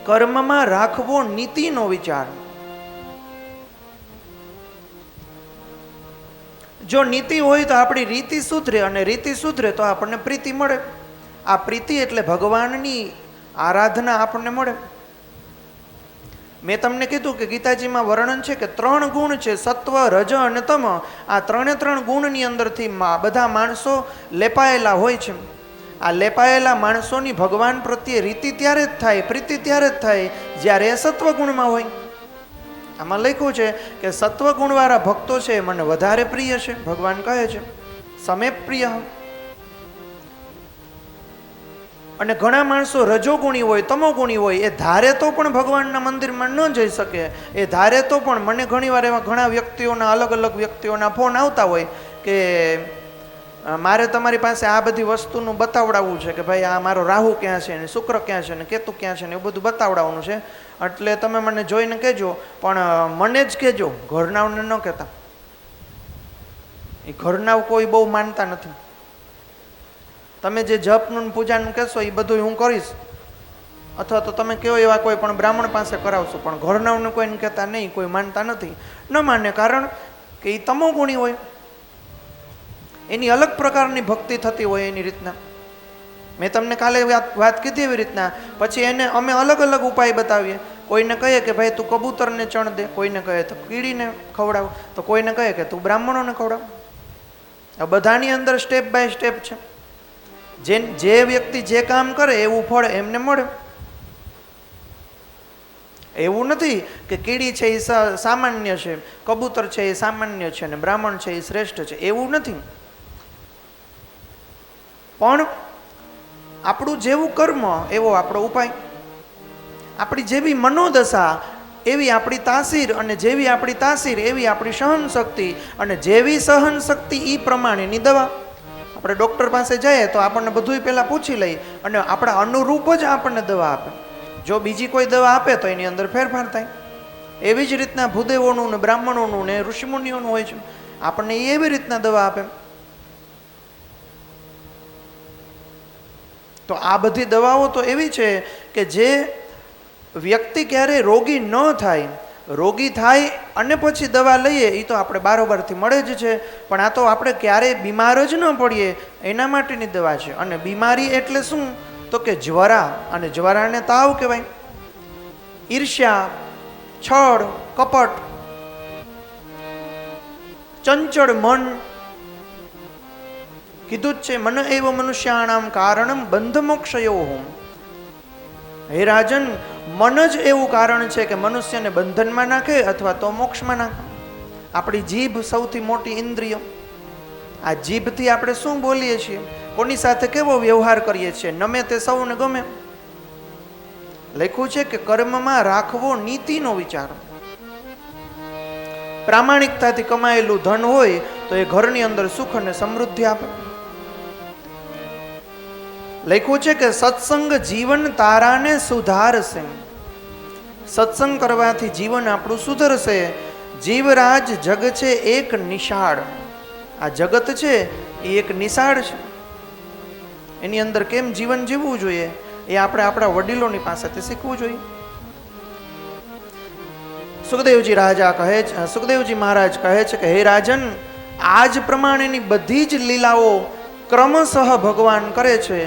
કર્મમાં રાખવો નીતિનો વિચાર. જો નીતિ હોય તો આપણી રીતિ સુધરે અને રીતિ સુધરે તો આપણને પ્રીતિ મળે. આ પ્રીતિ એટલે ભગવાનની આરાધના આપણને મળે. મેં તમને કીધું કે ગીતાજીમાં વર્ણન છે કે 3 ગુણ છે, સત્વ, રજ અને તમ. આ 3 ગુણની અંદરથી બધા માણસો લેપાયેલા હોય છે. આ લેપાયેલા માણસોની ભગવાન પ્રત્યે રીતિ ત્યારે જ થાય, પ્રીતિ ત્યારે જ થાય જ્યારે એ સત્વગુણમાં હોય. આમાં લખ્યું છે કે સત્વગુણવાળા ભક્તો છે મને વધારે પ્રિય છે. ભગવાન કહે છે સમે પ્રિય. અને ઘણા માણસો રજોગુણી હોય, તમોગુણી હોય, એ ધારે તો પણ ભગવાનના મંદિરમાં ન જઈ શકે. એ ધારે તો પણ મને ઘણીવાર એવા ઘણા વ્યક્તિઓના અલગ અલગ વ્યક્તિઓના ફોન આવતા હોય કે મારે તમારી પાસે આ બધી વસ્તુનું બતાવડાવવું છે કે ભાઈ આ મારો રાહુ ક્યાં છે ને શુક્ર ક્યાં છે ને કેતુ ક્યાં છે ને એવું બધું બતાવડાવવાનું છે, એટલે તમે મને જોઈને કહેજો પણ મને જ કહેજો, ઘરનાવને ન કહેતા. એ ઘરનાવ કોઈ બહુ માનતા નથી. તમે જે જપનું પૂજાનું કહેશો એ બધું હું કરીશ અથવા તો તમે કહો એવા કોઈ પણ બ્રાહ્મણ પાસે કરાવશો પણ ઘરનાવને કોઈને કહેતા નહીં, કોઈ માનતા નથી. ન માને કારણ કે એ તમોગુણી હોય, એની અલગ પ્રકારની ભક્તિ થતી હોય એની રીતના. મેં તમને કાલે વાત કીધી એવી રીતના. પછી એને અમે અલગ અલગ ઉપાય બતાવીએ. કોઈને કહીએ કે ભાઈ તું કબૂતરને ચણ દે, કોઈને કહે તો કીડીને ખવડાવ, તો કોઈને કહે કે તું બ્રાહ્મણોને ખવડાવ. આ બધાની અંદર સ્ટેપ બાય સ્ટેપ છે. જે વ્યક્તિ જે કામ કરે એવું ફળ એમને મળે. એવું નથી કે કીડી છે એ સામાન્ય છે, કબૂતર છે એ સામાન્ય છે અને બ્રાહ્મણ છે એ શ્રેષ્ઠ છે, એવું નથી. પણ આપણું જેવું કર્મ એવો આપણો ઉપાય. આપણી જેવી મનોદશા એવી આપણી તાસીર, અને જેવી આપણી તાસીર એવી આપણી સહન શક્તિ, અને જેવી સહન શક્તિ એ પ્રમાણેની દવા. આપણે ડૉક્ટર પાસે જઈએ તો આપણને બધું પહેલાં પૂછી લઈએ અને આપણા અનુરૂપ જ આપણને દવા આપે. જો બીજી કોઈ દવા આપે તો એની અંદર ફેરફાર થાય. એવી જ રીતના ભૂદેવોનું ને બ્રાહ્મણોનું ને ઋષિમુનિઓનું હોય છે. આપણને એવી રીતના દવા આપે. તો આ બધી દવાઓ તો એવી છે કે જે વ્યક્તિ ક્યારે રોગી ન થાય, રોગી થાય અને પછી દવા લઈએ એ તો આપણે બારોબારથી મળે જ છે. પણ આ તો આપણે ક્યારેય બીમાર જ ન પડીએ એના માટેની દવા છે. અને બીમારી એટલે શું? તો કે જ્વરા, અને જ્વરાને તાવ કહેવાય. ઈર્ષ્યા, છળ, કપટ, ચંચળ મન. કીધું જ છે મન એવ મનુષ્યાણામ કારણમ બંધ મોક્ષયો. હે રાજન, મન જ એવું કારણ છે કે મનુષ્યને બંધનમાં નાખે અથવા તો મોક્ષમાં નાખે. આપણી જીભ સૌથી મોટી ઇન્દ્રિય. આ જીભથી આપણે શું બોલીએ છીએ, કોની સાથે કેવો વ્યવહાર કરીએ છીએ, નમે તે સૌને ગમે. લખ્યું છે કે કર્મમાં રાખવો નીતિનો વિચાર. પ્રામાણિકતાથી કમાયેલું ધન હોય તો એ ઘરની અંદર સુખ અને સમૃદ્ધિ આપે. લખ્યું છે કે સત્સંગ જીવન તારાને સુધારશે. સત્સંગ કરવાથી જીવન આપણું સુધરશે. જીવરાજ જગ છે એક નિશાળ. આ જગત છે એ એક નિશાળ છે. એની અંદર કેમ જીવન જીવવું જોઈએ એ આપણે આપણા વડીલોની પાસેથી શીખવું જોઈએ. સુખદેવજી રાજા કહે છે, સુખદેવજી મહારાજ કહે છે કે હે રાજન, આજ પ્રમાણેની બધી જ લીલાઓ ક્રમશઃ ભગવાન કરે છે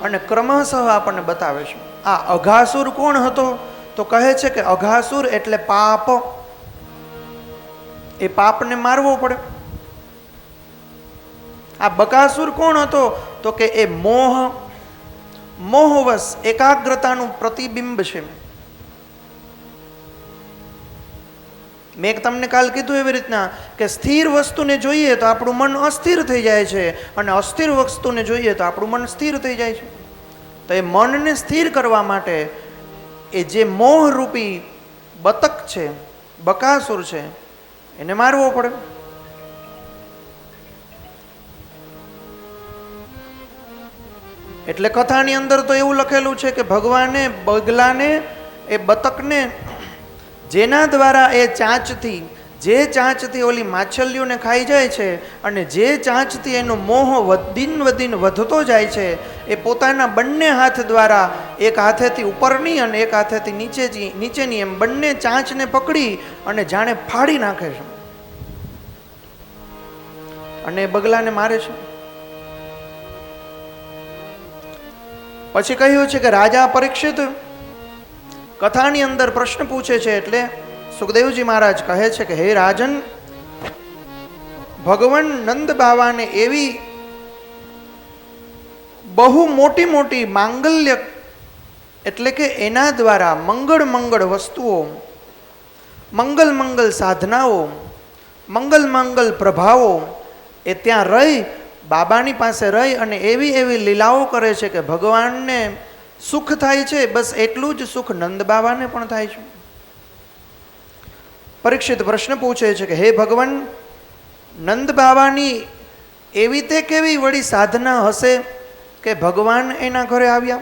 અને ક્રમશઃ આપણને બતાવે છે. આ અઘાસુર કોણ હતો? તો કહે છે કે અઘાસુર એટલે પાપ. એ પાપને મારવો પડે. આ બકાસુર કોણ હતો? તો કે એ મોહ, મોહવશ એકાગ્રતાનું પ્રતિબિંબ છે. મેં તમને કાલ કીધું એવી રીતના કે સ્થિર વસ્તુને જોઈએ તો આપણું મન અસ્થિર થઈ જાય છે અને અસ્થિર વસ્તુને જોઈએ તો આપણું મન સ્થિર થઈ જાય છે. તો એ મનને સ્થિર કરવા માટે એ જે મોહરૂપી બતક છે, બકાસુર છે, એને મારવો પડે. એટલે કથાની અંદર તો એવું લખેલું છે કે ભગવાને બગલાને, એ બતકને, જેના દ્વારા એ ચાંચથી, જે ચાંચથી ઓલી માછલીઓને ખાઈ જાય છે અને જે ચાંચથી એનો મોહ વધીન વધતો જાય છે, એ પોતાના બંને હાથ દ્વારા, એક હાથેથી ઉપરની અને એક હાથેથી નીચેની એમ બંને ચાંચને પકડી અને જાણે ફાડી નાખે છે અને બગલાને મારે છે. પછી કહ્યું છે કે રાજા પરીક્ષિત કથાની અંદર પ્રશ્ન પૂછે છે. એટલે સુખદેવજી મહારાજ કહે છે કે હે રાજન, ભગવાન નંદ બાવાને એવી બહુ મોટી મોટી માંગલ્ય એટલે કે એના દ્વારા મંગળ વસ્તુઓ, મંગલ સાધનાઓ, મંગલ પ્રભાવો એ ત્યાં રહી, બાબાની પાસે રહી અને એવી લીલાઓ કરે છે કે ભગવાનને સુખ થાય છે. બસ એટલું જ સુખ નંદ બાવાને પણ થાય છે. પરીક્ષિત પ્રશ્ન પૂછે છે કે હે ભગવાન, નંદ બાવાની એવી તે કેવી વળી સાધના હશે કે ભગવાન એના ઘરે આવ્યા?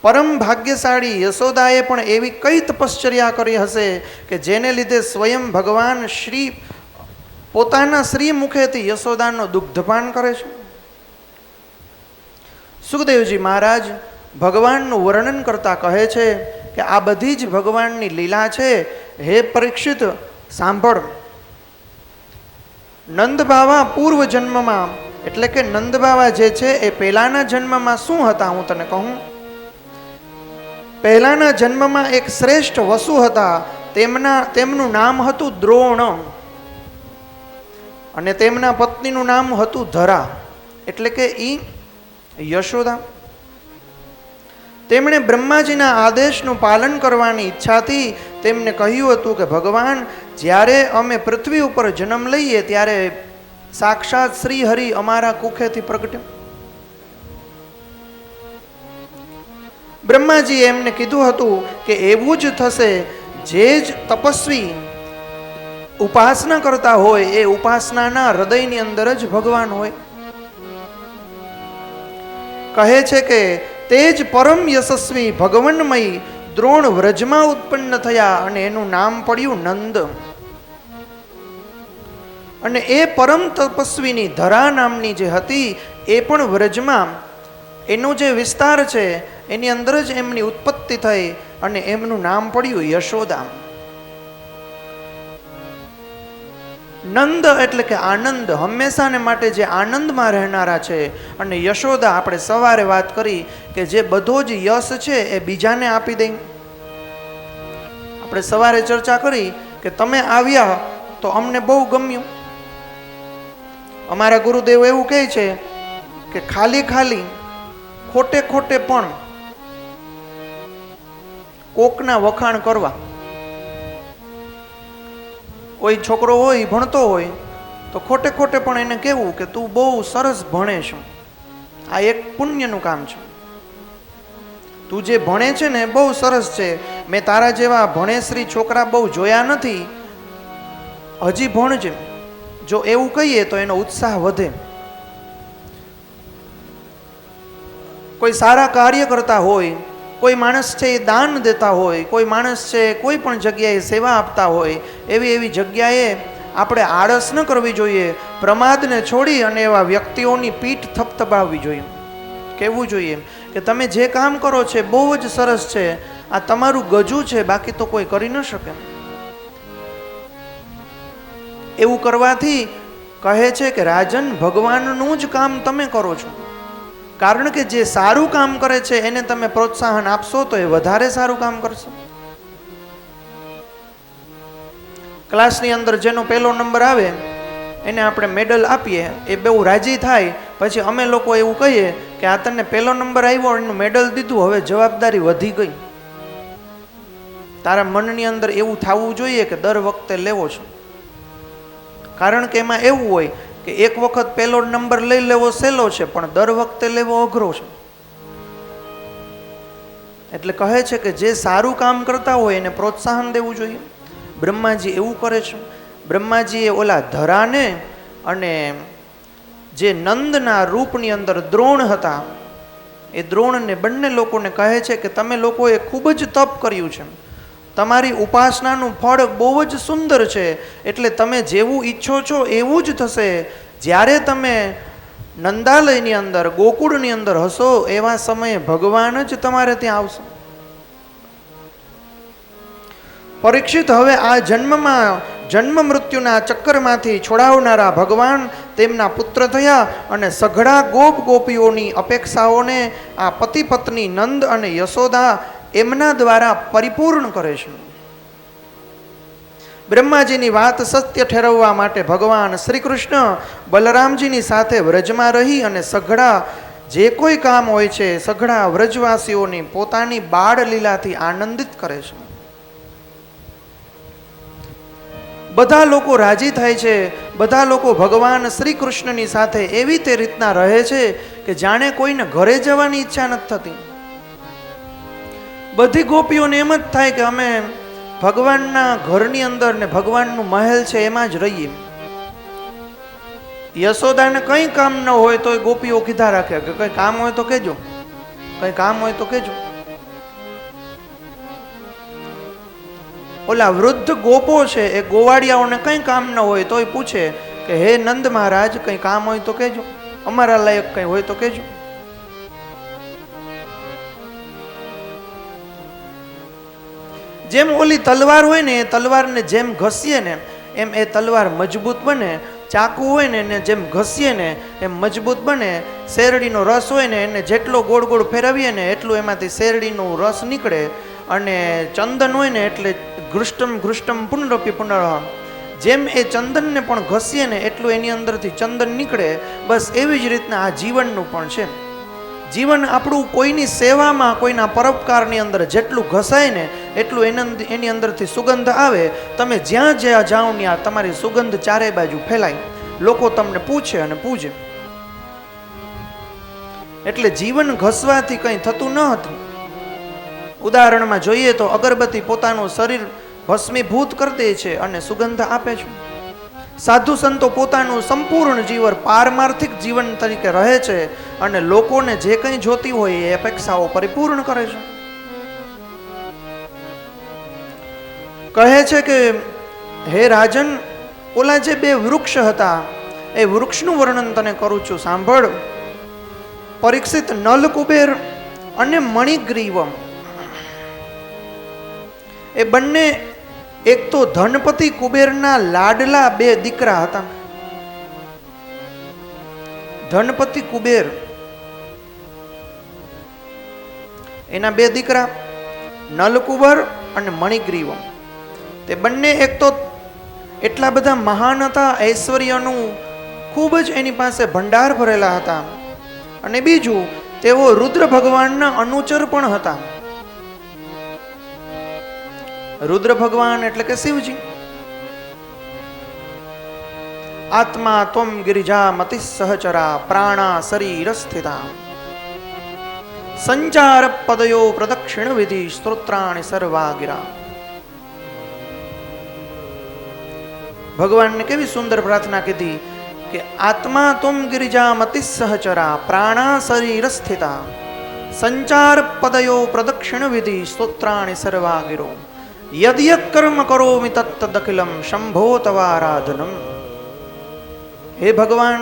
પરમ ભાગ્યશાળી યશોદાએ પણ એવી કઈ તપશ્ચર્યા કરી હશે કે જેને લીધે સ્વયં ભગવાન શ્રી પોતાના શ્રી મુખેથી યશોદાનો દુગ્ધપાન કરે છે. સુખદેવજી મહારાજ ભગવાનનું વર્ણન કરતા કહે છે કે આ બધી જ ભગવાનની લીલા છે. હે પરીક્ષિત સાંભળ. નંદ બાવા પૂર્વ જન્મમાં, એટલે કે નંદ બાવા જે છે એ પહેલાના જન્મમાં શું હતા હું તને કહું. પહેલાના જન્મમાં એક શ્રેષ્ઠ વસુ હતા. તેમનું નામ હતું દ્રોણ અને તેમના પત્નીનું નામ હતું ધરા, એટલે કે યશોદા. તેમણે બ્રહ્માજીના આદેશનું પાલન કરવાની ઈચ્છાથી તેમને કહ્યું હતું કે ભગવાન, જ્યારે અમે પૃથ્વી ઉપર જન્મ લઈએ ત્યારે સાક્ષાત શ્રી હરિ અમારા કુખેથી પ્રગટે. બ્રહ્માજીએ એમને કીધું હતું કે એવું જ થશે. જે જ તપસ્વી ઉપાસના કરતા હોય એ ઉપાસનાના હૃદયની અંદર જ ભગવાન હોય. કહે છે કે તે જ પરમ યશસ્વી ભગવન્મય દ્રોણ વ્રજમાં ઉત્પન્ન થયા અને એનું નામ પડ્યું નંદ. અને એ પરમ તપસ્વીની ધરા નામની જે હતી એ પણ વ્રજમાં, એનો જે વિસ્તાર છે એની અંદર જ એમની ઉત્પત્તિ થઈ અને એમનું નામ પડ્યું યશોદા. નંદ એટલે કે આનંદ, હંમેશાને માટે જે આનંદમાં રહેનારા છે. અને યશોદા, આપણે સવારે વાત કરી કે જે બધો જ યશ છે એ બીજાને આપી દે. આપણે સવારે ચર્ચા કરી કે તમે આવ્યા તો અમને બહુ ગમ્યું. અમારા ગુરુદેવ એવું કહે છે કે ખાલી ખોટે પણ કોકના વખાણ કરવા. કોઈ છોકરો હોય, ભણતો હોય તો ખોટે પણ એને કહેવું કે તું બહુ સરસ ભણે છે. આ એક પુણ્યનું કામ છે. તું જે ભણે છે ને બહુ સરસ છે. મેં તારા જેવા ભણેશ્રી છોકરા બહુ જોયા નથી, હજી ભણજે. જો એવું કહીએ તો એનો ઉત્સાહ વધે. કોઈ સારા કાર્ય કરતા હોય કોઈ માણસ છે એ દાન દેતા હોય, કોઈ માણસ છે કોઈ પણ જગ્યાએ સેવા આપતા હોય, એવી જગ્યાએ આપણે આળસ ન કરવી જોઈએ. પ્રમાદને છોડી અને એવા વ્યક્તિઓની પીઠ થપથપાવવી જોઈએ. કહેવું જોઈએ કે તમે જે કામ કરો છો બહુ જ સરસ છે, આ તમારું ગજું છે, બાકી તો કોઈ કરી ન શકે. એવું કરવાથી કહે છે કે રાજન, ભગવાનનું જ કામ તમે કરો છો. કારણ કે જે સારું કામ કરે છે એને તમે પ્રોત્સાહન આપશો તો એ વધારે સારું કામ કરશે. ક્લાસની અંદર જેનો પહેલો નંબર આવે એને આપણે મેડલ આપીએ, એ બહુ રાજી થાય. પછી અમે લોકો એવું કહીએ કે આ તને પહેલો નંબર આવ્યો, એનું મેડલ દીધું, હવે જવાબદારી વધી ગઈ. તારા મનની અંદર એવું થવું જોઈએ કે દર વખતે લેવો છે. કારણ કે એમાં એવું હોય કે એક વખત પહેલો નંબર લઈ લેવો સહેલો છે, પણ દર વખતે લેવો અઘરો છે. એટલે કહે છે કે જે સારું કામ કરતા હોય એને પ્રોત્સાહન દેવું જોઈએ. બ્રહ્માજી એવું કરે છે. બ્રહ્માજીએ ઓલા ધરાને અને જે નંદના રૂપની અંદર દ્રોણ હતા, એ દ્રોણને બંને લોકોને કહે છે કે તમે લોકોએ ખૂબ જ તપ કર્યું છે, તમારી ઉપાસનાનું ફળ બહુ જ સુંદર છે, એટલે તમે જેવું ઈચ્છો છો એવું જ થશે. જ્યારે તમે નંદાલયની અંદર, ગોકુળની અંદર હશો, એવા સમયે ભગવાન જ તમારે ત્યાં આવશે. પરીક્ષિત, હવે આ જન્મમાં જન્મ મૃત્યુના ચક્કરમાંથી છોડાવનારા ભગવાન તેમના પુત્ર થયા અને સઘળા ગોપ ગોપીઓની અપેક્ષાઓને આ પતિ પત્ની નંદ અને યશોદા એમના દ્વારા પરિપૂર્ણ કરે છે. બ્રહ્માજીની વાત સત્ય ઠેરવવા માટે ભગવાન શ્રી કૃષ્ણ બલરામજીની સાથે વ્રજમાં રહી અને સઘળા જે કોઈ કામ હોય છે, સઘળા વ્રજવાસીઓની પોતાની બાળ લીલાથી આનંદિત કરે છે. બધા લોકો રાજી થાય છે. બધા લોકો ભગવાન શ્રી કૃષ્ણની સાથે એવી તે રીતના રહે છે કે જાણે કોઈને ઘરે જવાની ઈચ્છા નથી થતી. બધી ગોપીઓને એમ જ થાય કે અમે ભગવાનના ઘરની અંદર ને ભગવાનનું મહેલ છે એમાં જ રહીએ. યશોદાને કંઈ કામ ન હોય તો એ ગોપીઓ કીધા રાખે કે કંઈ કામ હોય તો કહેજો, કંઈ કામ હોય તો કહેજો. ઓલા વૃદ્ધ ગોપો છે એ ગોવાળિયાઓને કંઈ કામ ન હોય તોય પૂછે કે હે નંદ મહારાજ, કંઈ કામ હોય તો કહેજો, અમારા લાયક કંઈ હોય તો કહેજો. જેમ ઓલી તલવાર હોય ને, એ તલવારને જેમ ઘસીએ ને એમ એ તલવાર મજબૂત બને. ચાકુ હોય ને એને જેમ ઘસીએ ને એમ મજબૂત બને. શેરડીનો રસ હોય ને એને જેટલો ગોળ ગોળ ફેરવીએ ને એટલું એમાંથી શેરડીનો રસ નીકળે. અને ચંદન હોય ને એટલે ઘૃષ્ટમ ઘૃષ્ટમ પુનરપી પુનરહમ, જેમ એ ચંદનને પણ ઘસીએ ને એટલું એની અંદરથી ચંદન નીકળે. બસ એવી જ રીતના આ જીવનનું પણ છે. જીવન આપણું કોઈની સેવામાં, કોઈના પરોપકારની અંદર જેટલું ઘસાય ને એટલું એની અંદરથી સુગંધ આવે. તમે જ્યાં જ્યાં જાઓ ત્યાં તમારી સુગંધ ચારે બાજુ ફેલાય, લોકો તમને પૂછે અને પૂજે. એટલે જીવન ઘસવાથી કંઈ થતું ન હતું. ઉદાહરણમાં જોઈએ તો અગરબત્તી પોતાનું શરીર ભસ્મીભૂત કરી દે છે અને સુગંધ આપે છે. સાધુ સંતો પોતાનું સંપૂર્ણ જીવન પારમાર્થિક જીવન તરીકે રહે છે અને લોકોને જે કંઈ જોતી હોય એ અપેક્ષાઓ પરિપૂર્ણ કરે છે. કહે છે કે હે રાજન, ઓલા જે બે વૃક્ષ હતા એ વૃક્ષનું વર્ણન તને કરું છું, સાંભળ. પરીક્ષિત, નલ કુબેર અને મણિગ્રીવ એ બંને એક તો ધનપતિ કુબેરના લાડલા બે દીકરા હતા. ધનપતિ કુબેર એના બે દીકરા નલકુબર અને મણિગ્રીવ. તે બંને એક તો એટલા બધા મહાન હતા, ઐશ્વર્યનું ખૂબ જ એની પાસે ભંડાર ભરેલા હતા. અને બીજું, તેઓ રુદ્ર ભગવાનના અનુચર પણ હતા. રુદ્ર ભગવાન એટલે કે શિવજી. આત્મા ત્વમ ગિરિજા મતિ સહચરા પ્રાણા શરીર સ્થિતા સંચાર પદયો પ્રદક્ષિણ વિધિ સ્ત્રોત્રાણિ સર્વા ગિરા. ભગવાનને કેવી સુંદર પ્રાર્થના કીધી કે આત્મા ત્વમ ગિરિજા મતિ સહચરા પ્રાણા શરીર સ્થિતા સંચાર પદયો પ્રદક્ષિણ વિધિ સ્તોત્રાણી સર્વા ગિરો યદ યદ કર્મ કરોમિ તત્તદખિલમ શંભો તવારાધનમ. હે ભગવાન,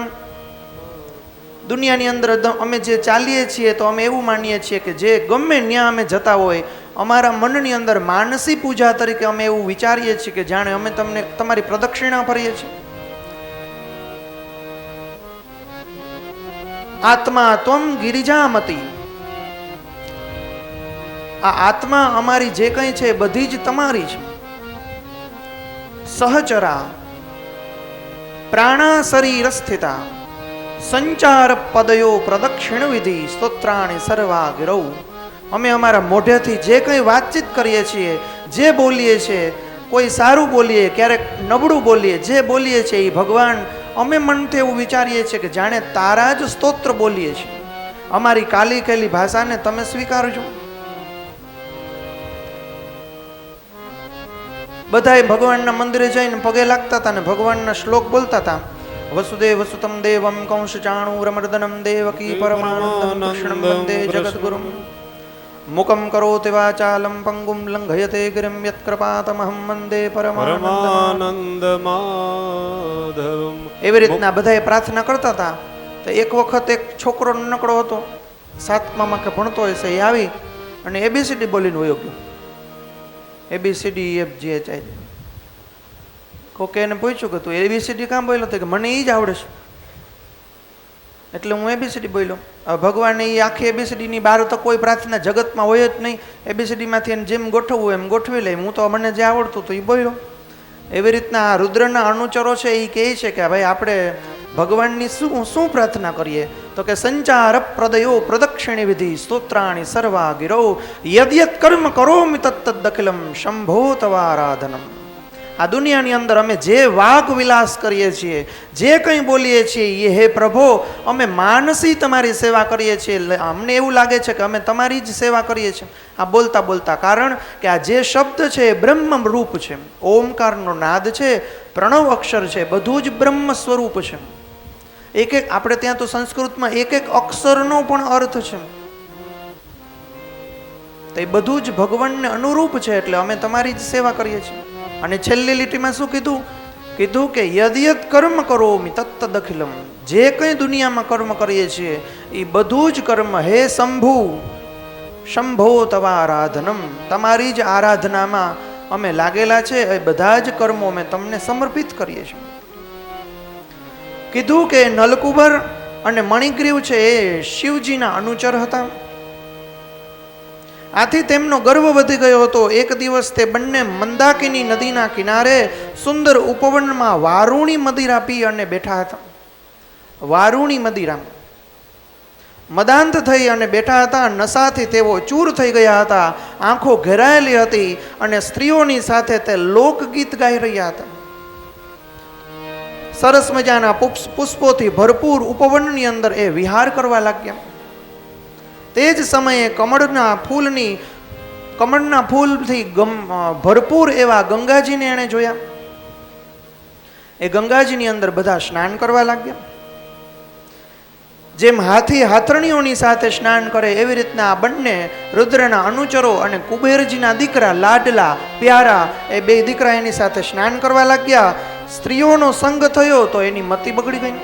દુનિયાની અંદર અમે જે ચાલીએ છીએ તો અમે એવું માનીએ છીએ કે જે ગમે ત્યાં અમે જતા હોય, અમારા મનની અંદર માનસી પૂજા તરીકે અમે એવું વિચારીએ છીએ કે જાણે અમે તમને તમારી પ્રદક્ષિણા ફરીએ છીએ. આત્મા ત્વમ ગિરિજામતી, આ આત્મા અમારી જે કંઈ છે બધી જ તમારી છે. સહચરા પ્રાણા શરીર સ્થિતા સંચાર પદયો પ્રદક્ષિણ વિધિ સ્તોત્રાણી સર્વા ગિરૌ. અમે અમારા મોઢેથી જે કંઈ વાતચીત કરીએ છીએ, જે બોલીએ છીએ, કોઈ સારું બોલીએ, ક્યારેક નબળું બોલીએ, જે બોલીએ છીએ એ ભગવાન અમે મનથી એવું વિચારીએ છીએ કે જાણે તારા જ સ્તોત્ર બોલીએ છીએ. અમારી કાલી કેલી ભાષાને તમે સ્વીકારજો. બધાએ ભગવાનના મંદિરે જઈને પગે લાગતા હતા ને ભગવાનના શ્લોક બોલતા હતા. વસુદેવ વસુતમ દેવમ કંસ ચાણૂરમર્દનમ દેવકી પરમાનંદમ કૃષ્ણમ વંદે જગદ્ગુરુમ મુકમ કરોતિ વાચાલમ પંગુમ લંઘયતે ગિરિમ યત્કૃપાતમહં વંદે પરમાનંદ માધવમ. એવી રીતના બધાએ પ્રાર્થના કરતા હતા. તો એક વખત એક છોકરો નકડો હતો, 7મામાં કે ભણતો હશે, એ આવી અને એબીસીડી બોલીને વયો ગયો. ABCDEFGHI. કોકે એને પૂછ્યું કે તું એબીસીડી કામ બોલ્યો? તો કે મને એ જ આવડે છે એટલે હું એબીસીડી બોલ્યો. હવે ભગવાન એ આખી એબીસીડીની બહાર તો કોઈ પ્રાર્થના જગતમાં હોય જ નહીં. એબીસીડીમાંથી એને જેમ ગોઠવવું એમ ગોઠવી લે. હું તો મને જે આવડતું તો એ બોલ્યો. એવી રીતના રુદ્રના અનુચરો છે એ કહે છે કે ભાઈ આપણે ભગવાનની શું પ્રાર્થના કરીએ? તો કે સંચાર પ્રદયો પ્રદક્ષિણી વિધિ સ્તોત્રાણી સર્વા ગિરૌ યદ યદ કર્મ કરોમિ તત્તદખિલમ શંભો તવારાધનમ. આ દુનિયાની અંદર અમે જે વાગ વિલાસ કરીએ છીએ, જે કંઈ બોલીએ છીએ, એ હે પ્રભો અમે માનસી તમારી સેવા કરીએ છીએ. અમને એવું લાગે છે કે અમે તમારી જ સેવા કરીએ છીએ આ બોલતા બોલતા. કારણ કે આ જે શબ્દ છે એ બ્રહ્મ રૂપ છે, ઓમકારનો નાદ છે, પ્રણવ અક્ષર છે, બધું જ બ્રહ્મ સ્વરૂપ છે. એક એક આપણે ત્યાં તો સંસ્કૃતમાં એક એક અક્ષરનો પણ અર્થ છે. તો એ બધું જ ભગવાનને અનુરૂપ છે એટલે અમે તમારી જ સેવા કરીએ છીએ. અને છેલ્લી લીટીમાં શું કીધું? કીધું કે યદ યદ કર્મ કરોમિ તત્તદખિલમ. જે કંઈ દુનિયામાં કર્મ કરીએ છીએ એ બધું જ કર્મ હે શંભુ શંભો તવારાધનમ, તમારી જ આરાધનામાં અમે લાગેલા છે. એ બધા જ કર્મો અમે તમને સમર્પિત કરીએ છીએ. કીધું કે નલકુબર અને મણિગ્રીવ છે એ શિવજીના અનુચર હતા. આથી તેમનો ગર્વ વધી ગયો હતો. એક દિવસ તે બંને મંદાકિની નદીના કિનારે સુંદર ઉપવનમાં વારુણી મદિરા પી અને બેઠા હતા. વારુણી મદિરા મદાંત થઈ અને બેઠા હતા. નશાથી તેઓ ચૂર થઈ ગયા હતા. આંખો ઘેરાયેલી હતી અને સ્ત્રીઓની સાથે તે લોકગીત ગાઈ રહ્યા હતા. સરસ મજાના પુષ્પોથી ભરપૂર ઉપવનની અંદર એ વિહાર કરવા લાગ્યા. તે જ સમયે કમળના ફૂલથી ભરપૂર એવા ગંગાજીને એણે જોયા. એ ગંગાજીની અંદર બધા સ્નાન કરવા લાગ્યા. જેમ હાથી હાથરણીઓની સાથે સ્નાન કરે એવી રીતના આ બંને રુદ્રના અનુચરો અને કુબેરજીના દીકરા લાડલા પ્યારા એ બે દીકરા એની સાથે સ્નાન કરવા લાગ્યા. સ્ત્રીઓનો સંગ થયો તો એની મતિ બગડી ગઈ.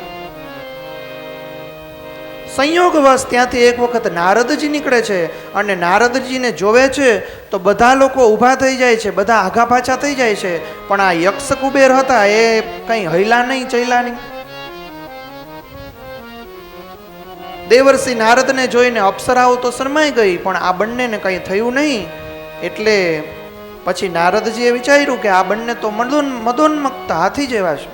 સંયોગવશ ત્યાંથી એક વખત નારદજી નીકળે છે અને નારદજીને જોવે છે તો બધા લોકો ઊભા થઈ જાય છે, બધા આઘા પાછા થઈ જાય છે. પણ આ યક્ષ કુબેર હતા એ કંઈ હૈલા નહીં, ચૈલા નહીં. દેવર્ષિ નારદને જોઈને અપ્સરાઓ તો શરમાઈ ગઈ, પણ આ બંનેને કંઈ થયું નહીં. એટલે પછી નારદજીએ વિચાર્યું કે આ બંને તો મદોન્મત્ત હાથી જેવા છે.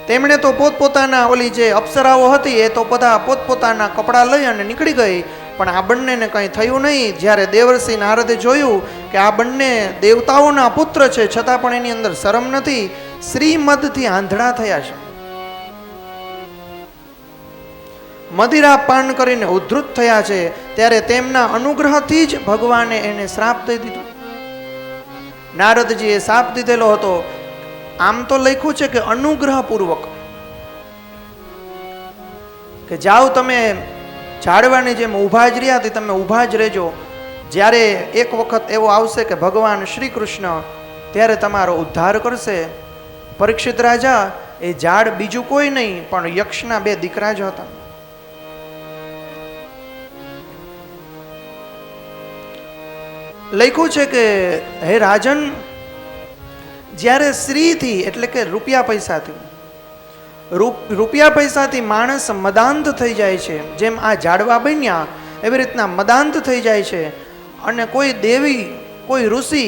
તેમણે તો પોતપોતાના ઓલી જે અપ્સરાઓ હતી એ તો બધા પોતપોતાના કપડાં લઈ અને નીકળી ગઈ. પણ આ બંનેને કંઈ થયું નહીં. જ્યારે દેવર્ષિ નારદે જોયું કે આ બંને દેવતાઓના પુત્ર છે છતાં પણ એની અંદર શરમ નથી, શ્રીમદથી આંધળા થયા છે, મદિરા પાન કરીને ઉદ્ધૃત થયા છે, ત્યારે તેમના અનુગ્રહથી જ ભગવાને એને શ્રાપ દઈ દીધો. નારદજીએ શ્રાપ દીધેલો હતો. આમ તો લખ્યું છે કે અનુગ્રહપૂર્વક, કે જાઓ તમે ઝાડવાની જેમ ઊભા જ રહ્યા તે તમે ઊભા જ રહેજો. જ્યારે એક વખત એવો આવશે કે ભગવાન શ્રી કૃષ્ણ ત્યારે તમારો ઉદ્ધાર કરશે. પરીક્ષિત રાજા એ ઝાડ બીજું કોઈ નહીં પણ યક્ષના 2 દીકરા જ હતા. લખ્યું છે કે હે રાજન, જ્યારે શ્રીથી એટલે કે રૂપિયા પૈસાથી માણસ મદાંત થઈ જાય છે, જેમ આ ઝાડવા બન્યા એવી રીતના મદાંત થઈ જાય છે. અને કોઈ દેવી, કોઈ ઋષિ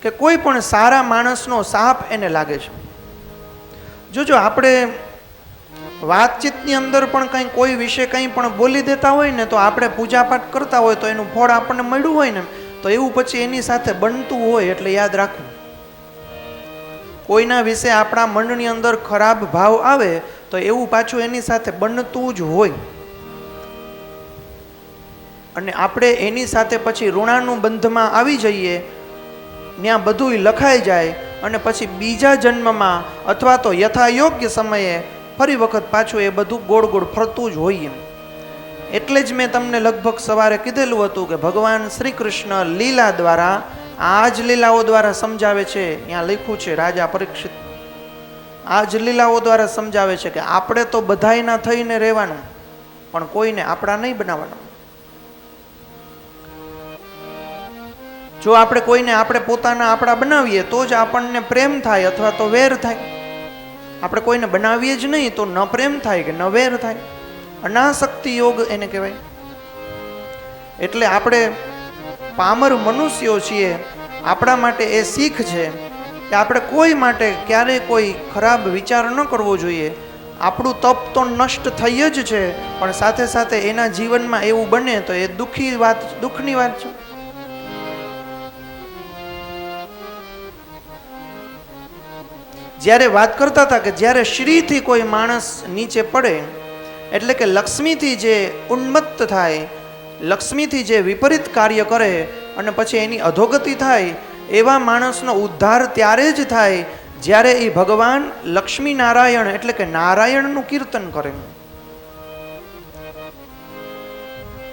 કે કોઈ પણ સારા માણસનો શાપ એને લાગે છે. જોજો આપણે વાતચીતની અંદર પણ કંઈ કોઈ વિશે કંઈ પણ બોલી દેતા હોય ને, તો આપણે પૂજાપાઠ કરતા હોય તો એનું ફળ આપણને મળ્યું હોય ને, તો એવું પછી એની સાથે બનતું હોય. એટલે યાદ રાખવું, કોઈના વિશે આપણા મનની અંદર ખરાબ ભાવ આવે તો એવું પાછું એની સાથે બનતું જ હોય. અને આપણે એની સાથે પછી ઋણાનુબંધમાં આવી જઈએ, ત્યાં બધું લખાઈ જાય અને પછી બીજા જન્મમાં અથવા તો યથાયોગ્ય સમયે ફરી વખત પાછું એ બધું ગોળ ગોળ ફરતું જ હોય. એટલે જ મેં તમને લગભગ સવારે કીધેલું હતું કે ભગવાન શ્રી કૃષ્ણ લીલા દ્વારા, આ જ લીલાઓ દ્વારા સમજાવે છે. ત્યાં લખ્યું છે રાજા પરીક્ષિત, આ જ લીલાઓ દ્વારા સમજાવે છે કે આપણે તો બધાયના થઈને રહેવાનું, પણ કોઈને આપણા નહીં બનાવવાનું. જો આપણે કોઈને આપણે પોતાના આપણા બનાવીએ તો જ આપણને પ્રેમ થાય અથવા તો વેર થાય. આપણે કોઈને બનાવીએ જ નહીં તો ન પ્રેમ થાય કે ન વેર થાય. અનાસક્તિ યોગ એને કહેવાય. એટલે આપણે પામર મનુષ્યો છીએ, આપણા માટે એ શીખ છે કે આપણે કોઈ માટે ક્યારેય કોઈ ખરાબ વિચાર ન કરવો જોઈએ. આપણું તપ તો નષ્ટ થઈ જ છે, પણ સાથે સાથે એના જીવનમાં એવું બને તો એ દુઃખની વાત છે. જ્યારે વાત કરતા હતા કે જ્યારે શ્રીથી કોઈ માણસ નીચે પડે એટલે કે લક્ષ્મીથી જે ઉન્મત્ત થાય, લક્ષ્મીથી જે વિપરીત કાર્ય કરે અને પછી એની અધોગતિ થાય, એવા માણસનો ઉદ્ધાર ત્યારે જ થાય જ્યારે એ ભગવાન લક્ષ્મી નારાયણ એટલે કે નારાયણનું કીર્તન કરે.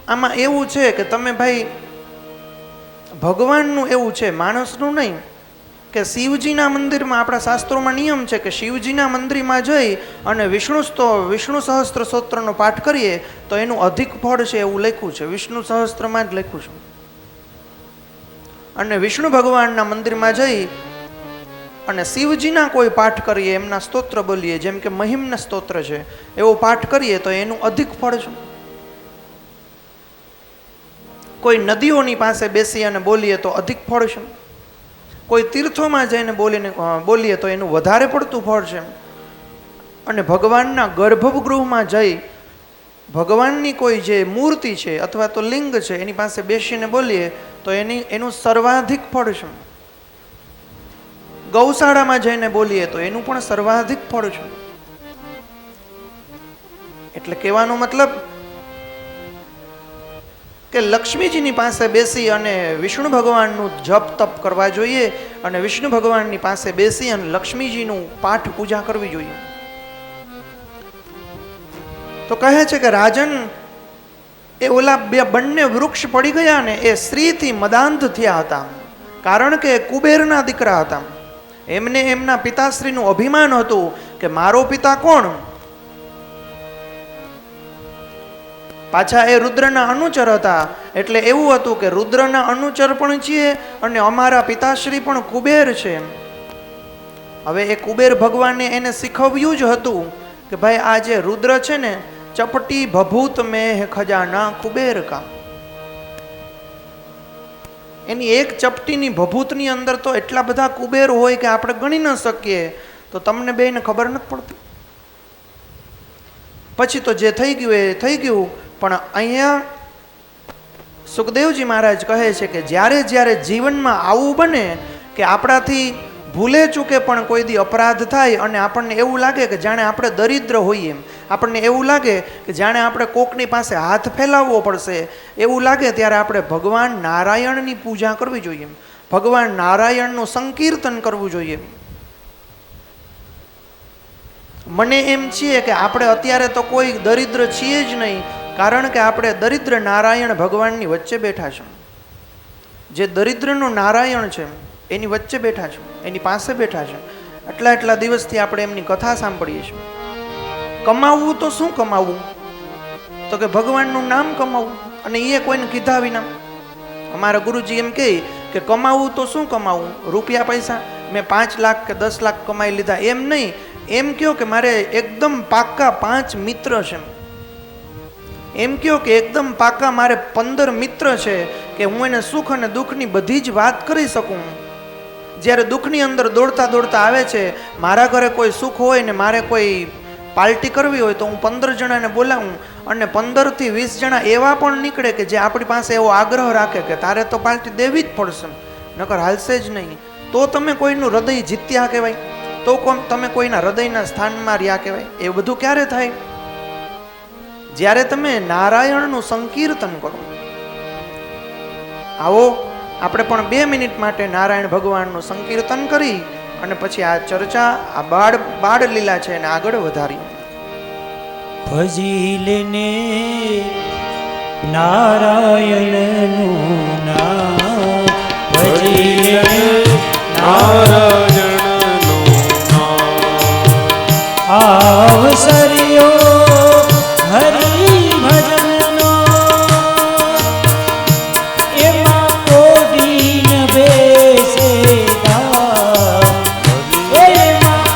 આમાં એવું છે કે તમે ભાઈ ભગવાનનું એવું છે, માણસનું નહીં. કે શિવજીના મંદિરમાં આપણા શાસ્ત્રોમાં નિયમ છે કે શિવજીના મંદિરમાં જઈ અને વિષ્ણુ સહસ્ત્ર સ્તોત્રનો પાઠ કરીએ તો એનું અધિક ફળ છે એવું લખ્યું છે. વિષ્ણુ સહસ્ત્રમાં જ લખ્યું છે. અને વિષ્ણુ ભગવાનના મંદિરમાં જઈ અને શિવજીના કોઈ પાઠ કરીએ, એમના સ્તોત્ર બોલીએ, જેમ કે મહિમ્ન સ્તોત્ર છે, એવો પાઠ કરીએ તો એનું અધિક ફળ છે. કોઈ નદીઓની પાસે બેસી અને બોલીએ તો અધિક ફળ છે. કોઈ તીર્થોમાં જઈને બોલીએ તો એનું વધારે પડતું ફળ છે. અને ભગવાનના ગર્ભગૃહમાં જઈ ભગવાનની કોઈ જે મૂર્તિ છે અથવા તો લિંગ છે એની પાસે બેસીને બોલીએ તો એનું સર્વાધિક ફળ છે. ગૌશાળામાં જઈને બોલીએ તો એનું પણ સર્વાધિક ફળ છે. એટલે કહેવાનો મતલબ કે લક્ષ્મીજીની પાસે બેસી અને વિષ્ણુ ભગવાનનું જપ તપ કરવા જોઈએ અને વિષ્ણુ ભગવાનની પાસે બેસી અને લક્ષ્મીજીનું પાઠ પૂજા કરવી જોઈએ. તો કહે છે કે રાજન, એ ઓલા બંને વૃક્ષ પડી ગયા ને એ સ્ત્રીથી મદાંધ થયા હતા, કારણ કે કુબેરના દીકરા હતા. એમને એમના પિતાશ્રીનું અભિમાન હતું કે મારો પિતા કોણ. પાછા એ રુદ્રના અનુચર હતા, એટલે એવું હતું કે રુદ્રના અનુચર પણ છીએ અને અમારા પિતાશ્રી પણ કુબેર છે. હવે એ કુબેર ભગવાને એને શીખવ્યું જ હતું કે ભાઈ આ જે રુદ્ર છે ને, ચપટી ભભૂત મેહ ખજાના કુબેર કા. એની એક ચપટીની ભભૂતની અંદર તો એટલા બધા કુબેર હોય કે આપણે ગણી ન શકીએ. તો તમને બેને ખબર નથી પડતી. પછી તો જે થઈ ગયું એ થઈ ગયું. પણ અહીંયા સુખદેવજી મહારાજ કહે છે કે જ્યારે જ્યારે જીવનમાં આવું બને કે આપણાથી ભૂલે ચૂકે પણ કોઈ દી અપરાધ થાય અને આપણને એવું લાગે કે જાણે આપણે દરિદ્ર હોઈએ, આપણને એવું લાગે કે જાણે આપણે કોકની પાસે હાથ ફેલાવવો પડશે, એવું લાગે ત્યારે આપણે ભગવાન નારાયણની પૂજા કરવી જોઈએ, ભગવાન નારાયણનું સંકીર્તન કરવું જોઈએ. મને એમ છીએ કે આપણે અત્યારે તો કોઈ દરિદ્ર છીએ જ નહીં, કારણ કે આપણે દરિદ્ર નારાયણ ભગવાનની વચ્ચે બેઠા છું. જે દરિદ્રનું નારાયણ છે એની વચ્ચે બેઠા છું, એની પાસે બેઠા છે. એટલા દિવસથી આપણે એમની કથા સાંભળીએ છીએ. કમાવવું તો શું કમાવવું? તો કે ભગવાનનું નામ કમાવવું, અને એ કોઈને કીધા વિના. અમારા ગુરુજી એમ કહે કે કમાવવું તો શું કમાવવું? રૂપિયા પૈસા મેં 5 લાખ કે 10 લાખ કમાઈ લીધા એમ નહીં. એમ કહો કે મારે એકદમ પાક્કા 5 મિત્ર છે. એમ કહો કે એકદમ પાક્કા મારે 15 મિત્ર છે કે હું એને સુખ અને દુઃખની બધી જ વાત કરી શકું. જ્યારે દુઃખની અંદર દોડતા દોડતા આવે છે, મારા ઘરે કોઈ સુખ હોય ને મારે કોઈ પાર્ટી કરવી હોય તો હું 15 જણાને બોલાવું, અને 15 થી 20 જણા એવા પણ નીકળે કે જે આપણી પાસે એવો આગ્રહ રાખે કે તારે તો પાર્ટી દેવી જ પડશે, નકર હાલશે જ નહીં. તો તમે કોઈનું હૃદય જીત્યા કહેવાય, તો તમે કોઈના હૃદયના સ્થાનમાં રહ્યા કહેવાય. એ બધું ક્યારે થાય? જ્યારે તમે નારાયણનું સંકીર્તન કરો. આવો આપણે પણ 2 મિનિટ માટે નારાયણ ભગવાનનું સંકીર્તન કરી અને પછી આ ચર્ચા, આ બાળ લીલા છે એને આગળ વધારી. ભજી લેને નારાયણનું નામ, ભજી લેને નારાયણનું નામ. આવસરિયો હરિ ભજનનો, એમાં કોડી ન બેસે દામ, એમાં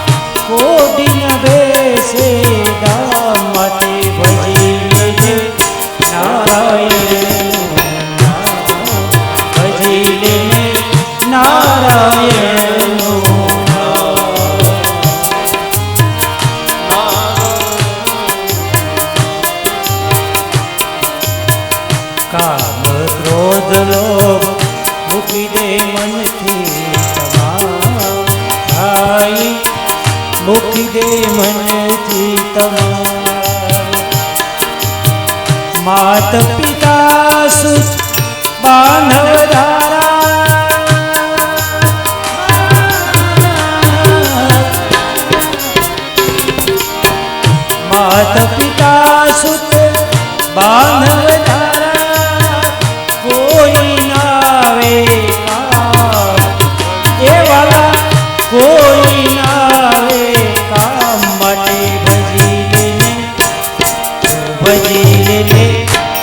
કોડી ન બેસે દામ. માટે ભજી લેજે નારાયણનું નામ, ભજી લેને નારાયણનું કામ ક્રોધ લોભ મૂકી દે મનથી તમામ, ભાઈ મૂકી દે મનથી તમામ. માત પિતા સુત બાંધવ ધારા, માત પિતા સુત બાંધવ ધારા, કોઈ નાવે કામ, એ વાલા કોઈ નાવે કામ. માટે ભજી લેને, ભજી લેને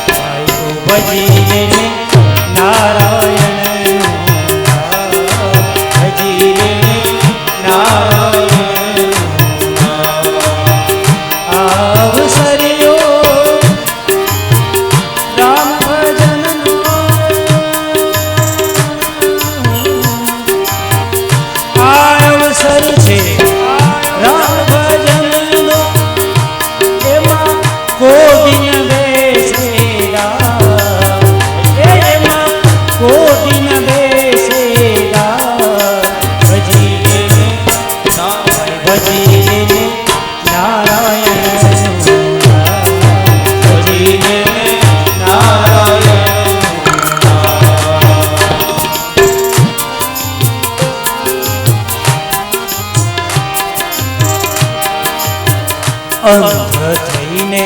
ભાઈ, તું ભજી લેને નારાયણનું નામ, ભજી લેને નારાયણનું નામ. આવસરિયો રામ ભજનનો, આ અવસર છે રામ ભજનનો, એમાં કોડી ન બેસે દામ, એમાં કોડી ન બેસે દામ. ભજી લેને ભજી લેને નારાયણનું નામ, ભજી લેને નારાયણનું નામ. અંધ થઈને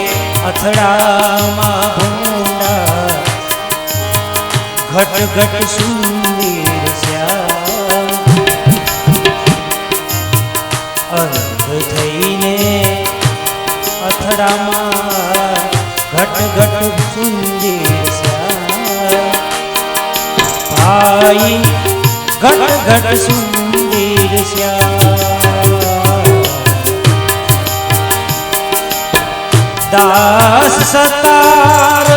અથડામાં ભૂંડા, ઘટ ઘટ સુંદર શ્યામ. અંધ થઈને અથડામાં ઘટ ઘટ સુંદર શ્યામ. ભાઈ ઘટ ઘટ સુંદર શ્યામ. દાસ સતાર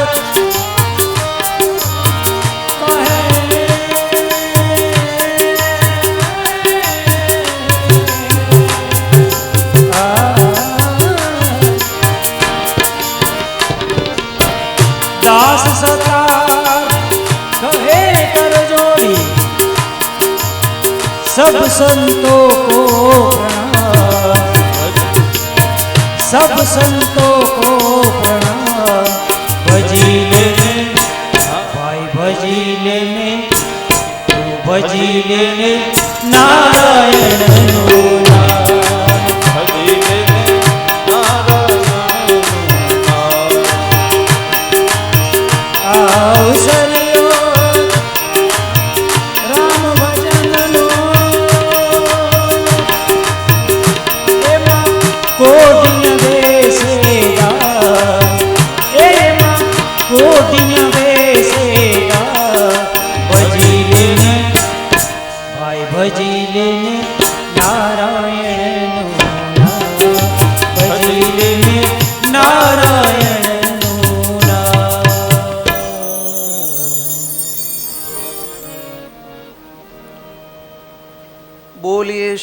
દાસ સતાર કહે કર જોડી, सब संतों को प्रणाम, सब संतों को प्रणाम. भजी लेने भाई, भजी लेने तू, भजी लेने नारायणનું નામ, ભજી લેને નારાયણનું નામ.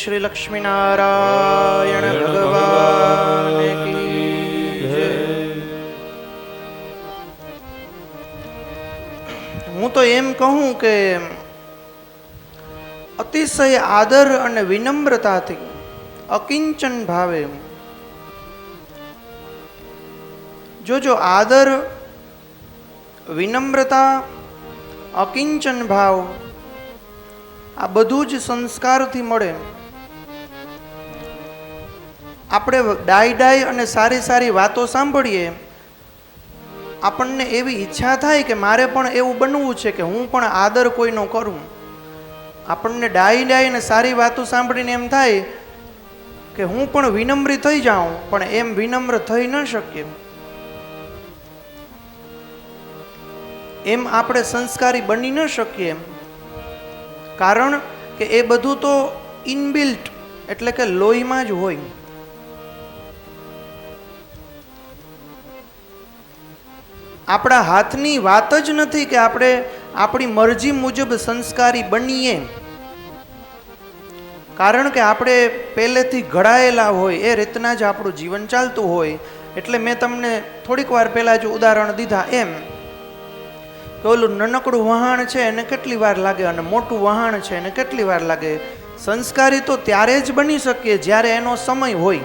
શ્રી લક્ષ્મીનારાયણ ભગવાન કી જય. હું તો એમ કહું કે અતિશય આદર અને વિનમ્રતાથી અકિંચન ભાવે જો આદર, વિનમ્રતા, અકિંચન ભાવ આ બધું જ સંસ્કારથી મળે. આપણે ડાય અને સારી સારી વાતો સાંભળીએ, આપણને એવી ઈચ્છા થાય કે મારે પણ એવું બનવું છે કે હું પણ આદર કોઈનો કરું. આપણને ડાય અને સારી વાતો સાંભળીને એમ થાય કે હું પણ વિનમ્ર થઈ જાઉં, પણ એમ વિનમ્ર થઈ ન શકીએ. એમ આપણે સંસ્કારી બની ન શકીએ, કારણ કે એ બધું તો ઇનબિલ્ટ એટલે કે લોહીમાં જ હોય. આપણા હાથની વાત જ નથી કે આપણે આપણી મરજી મુજબ સંસ્કારી બનીએ, કારણ કે આપણે પહેલેથી ઘડાયેલા હોય એ રીતના જ આપણું જીવન ચાલતું હોય. એટલે મેં તમને થોડીક વાર પહેલા જ ઉદાહરણ દીધા એમ કે ઓલું નાનકડું વહાણ છે એને કેટલી વાર લાગે અને મોટું વહાણ છે એને કેટલી વાર લાગે. સંસ્કારી તો ત્યારે જ બની શકીએ જ્યારે એનો સમય હોય.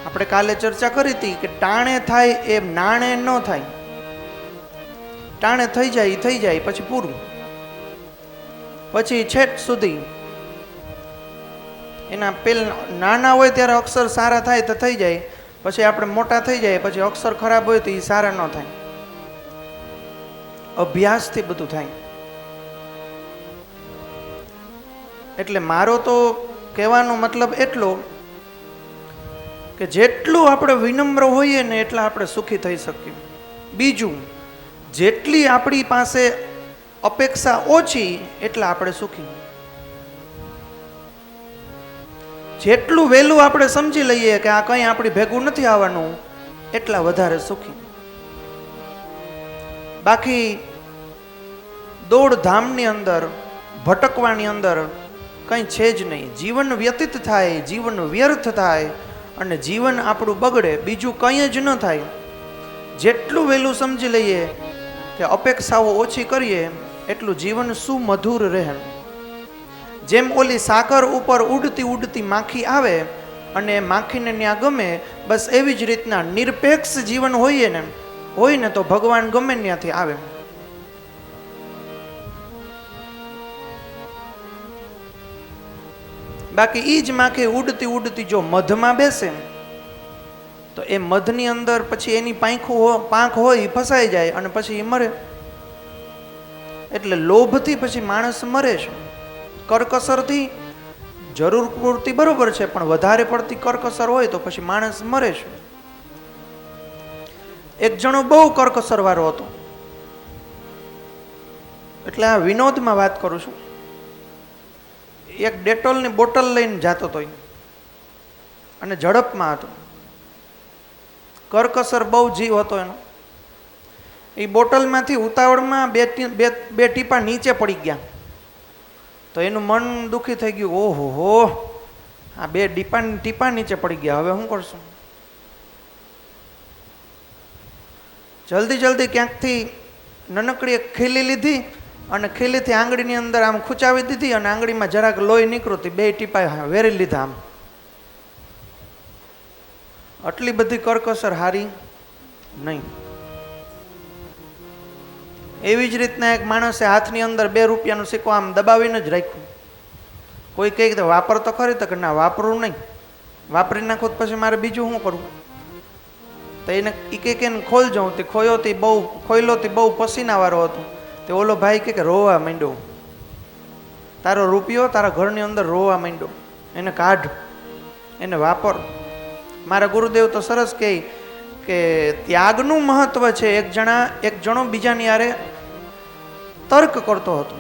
આપણે કાલે ચર્ચા કરી હતી કે ટાણે થાય એ નાણે ન થાય. ટાણે થઈ જાય પછી પૂરું, પછી છેટ સુધી એના નાના હોય ત્યારે અક્ષર સારા થાય તો થઈ જાય, પછી આપણે મોટા થઈ જાય પછી અક્ષર ખરાબ હોય તો એ સારા ન થાય. અભ્યાસથી બધું થાય. એટલે મારો તો કહેવાનો મતલબ એટલો કે જેટલું આપણે વિનમ્ર હોઈએ ને એટલા આપણે સુખી થઈ શકીએ. બીજું, જેટલી આપણી પાસે અપેક્ષા ઓછી એટલા આપણે સુખી. જેટલું વહેલું આપણે સમજી લઈએ કે આ કંઈ આપણી ભેગું નથી આવવાનું એટલા વધારે સુખી. બાકી દોડધામની અંદર, ભટકવાની અંદર કંઈ છે જ નહીં. જીવન વ્યતીત થાય, જીવન વ્યર્થ થાય અને જીવન આપણું બગડે, બીજું કંઈ જ ન થાય. જેટલું વહેલું સમજી લઈએ કે અપેક્ષાઓ ઓછી કરીએ એટલું જીવન સુમધુર રહે. જેમ ઓલી સાકર ઉપર ઉડતી ઉડતી માખી આવે અને માખીને ત્યાં ગમે, બસ એવી જ રીતના નિરપેક્ષ જીવન હોય ને તો ભગવાન ગમે ત્યાંથી આવે. બાકી એ જ માખી ઉડતી ઉડતી જો મધમાં બેસે તો એ મધની અંદર પછી એની પાંખ હોય એ ફસાઈ જાય અને પછી એ મરે. એટલે લોભથી પછી માણસ મરે છે. કરકસરથી જરૂર પૂરતી બરોબર છે, પણ વધારે પડતી કરકસર હોય તો પછી માણસ મરે છે. એક જણો બહુ કરકસર વાળો હતો, એટલે આ વિનોદમાં વાત કરું છું. એક ડેટોલની બોટલ લઈને જતો હતો અને ઝડપમાં હતો. કરકસર બહુ જીવ હતો એનો. એ બોટલમાંથી ઉતાવળમાં બે ટીપા નીચે પડી ગયા તો એનું મન દુઃખી થઈ ગયું. ઓહો હો, આ બે ટીપા નીચે પડી ગયા, હવે શું કરશું? જલ્દી ક્યાંકથી નાનકડી એક ખીલી લીધી અને ખીલીથી આંગળીની અંદર આમ ખૂંચાવી દીધી અને આંગળીમાં જરાક લોહી નીકળતી, બે ટીપા વેરી લીધા. આમ આટલી બધી કરકસર હારી નહીં. એવી જ રીતના એક માણસે હાથની અંદર 2 રૂપિયાનો સિક્કો આમ દબાવીને જ રાખ્યું. કોઈ કહે કે વાપર તો ખરી, તો કે ના વાપરવું નહીં, વાપરી નાખો તો પછી મારે બીજું શું કરવું? તો એને એ કે ખોલજો. તે ખોયલો તે બહુ પસીનાવાળો હતો. તે ઓલો ભાઈ કે રોવા માંડ્યો, તારો રૂપિયો તારા ઘરની અંદર રોવા માંડ્યો, એને કાઢ, એને વાપર. મારા ગુરુદેવ તો સરસ કહે કે ત્યાગનું મહત્વ છે. એક જણો બીજાની યારે તર્ક કરતો હતો.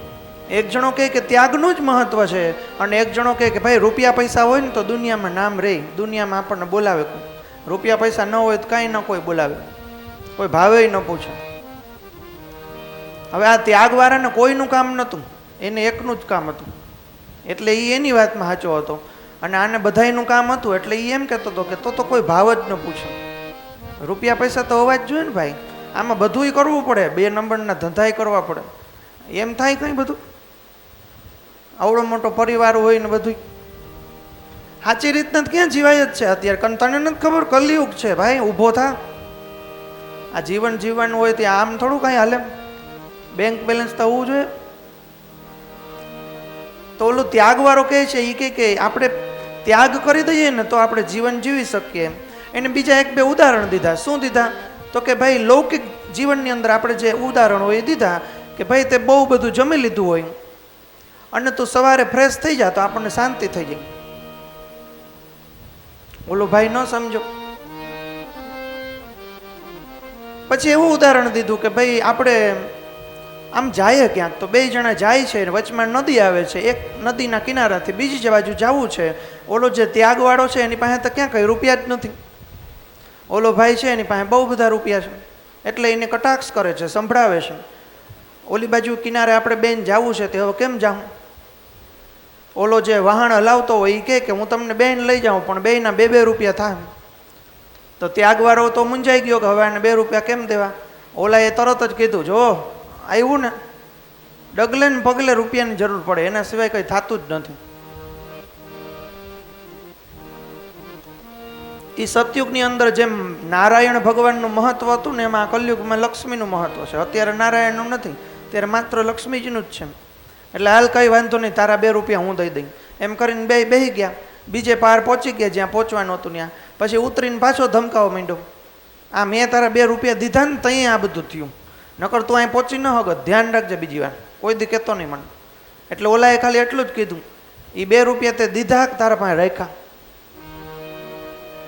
એક જણો કહે કે ત્યાગનું જ મહત્વ છે અને એક જણો કહે કે ભાઈ રૂપિયા પૈસા હોય ને તો દુનિયામાં નામ રહે, દુનિયામાં આપણને બોલાવે. રૂપિયા પૈસા ન હોય તો કાંઈ ન કોઈ બોલાવે, કોઈ ભાવે ન પૂછે. હવે આ ત્યાગવાળાને કોઈનું કામ નહોતું, એને એકનું જ કામ હતું. એટલે એ એની વાતમાં સાચો હતો. અને આને બધાયનું કામ હતું એટલે એ એમ કહેતો હતો કે તો કોઈ ભાવ જ ન પૂછો. રૂપિયા પૈસા તો હોવા જ જોઈએ ને ભાઈ. આમાં બધુંય કરવું પડે, 2 નંબરના ધંધાય કરવા પડે. એમ થાય કંઈ બધું? આવડો મોટો પરિવાર હોય ને બધું સાચી રીતના ક્યાં જીવાય જ છે અત્યારે. તને નથી ખબર કલયુગ છે ભાઈ, ઊભો થા. આ જીવન જીવવાનું હોય ત્યાં આમ થોડું કાંઈ હાલે. બેંક બેલેન્સ તો હોવું જોઈએ. તો ઓલું ત્યાગવાળો કહે છે એ કે આપણે ત્યાગ કરી દઈએ ને તો આપણે જીવન જીવી શકીએ. એને બીજા 1-2 ઉદાહરણ દીધા. શું દીધા? તો કે ભાઈ લૌકિક જીવનની અંદર આપણે જે ઉદાહરણ હોય એ દીધા કે ભાઈ તે બહુ બધું જમી લીધું હોય અને તું સવારે ફ્રેશ થઈ જા તો આપણને શાંતિ થઈ જાય. ઓલો ભાઈ ન સમજો. પછી એવું ઉદાહરણ દીધું કે ભાઈ આપણે આમ જાય ક્યાંક તો 2 જણા જાય છે, વચમાં નદી આવે છે, એક નદીના કિનારાથી બીજી બાજુ જવું છે. ઓલો જે ત્યાગવાળો છે એની પાસે તો ક્યાં કઈ રૂપિયા જ નથી. ઓલો ભાઈ છે એની પાસે બહુ બધા રૂપિયા છે એટલે એને કટાક્ષ કરે છે, સંભળાવે છે. ઓલી બાજુ કિનારે આપણે બેન જવું છે તે હવે કેમ જાઉં? ઓલો જે વાહન હલાવતો હોય એ કે હું તમને બેન લઈ જાઉં પણ 2ના 2 રૂપિયા થાય. તો ત્યાગવાળો તો મૂંઝાઈ ગયો કે હવે આને 2 રૂપિયા કેમ દેવા. ઓલાએ તરત જ કીધું જો આવ્યું ને ડગલે ને પગલે રૂપિયાની જરૂર પડે, એના સિવાય કંઈ થતું જ નથી. એ સતયુગની અંદર જેમ નારાયણ ભગવાનનું મહત્વ હતું ને એમાં કલયુગમાં લક્ષ્મીનું મહત્વ છે. અત્યારે નારાયણનું નથી, ત્યારે માત્ર લક્ષ્મીજીનું જ છે. એટલે હાલ કંઈ વાંધો નહીં, તારા 2 રૂપિયા હું દઈ દઈ એમ કરીને બેહી ગયા. બીજે પાર પહોંચી ગયા જ્યાં પહોંચવાનું હતું ત્યાં. પછી ઉતરીને પાછો ધમકાવો માંડ્યો, આ મેં તારા 2 રૂપિયા દીધા ને તઈ આ બધું થયું, નકર તું અહીં પહોંચી ન હગત, ધ્યાન રાખજે બીજી વાર, કોઈ દી કહેતો નહીં મને. એટલે ઓલાએ ખાલી એટલું જ કીધું, એ 2 રૂપિયા તે દીધા તારા પાસે રાખ્યા.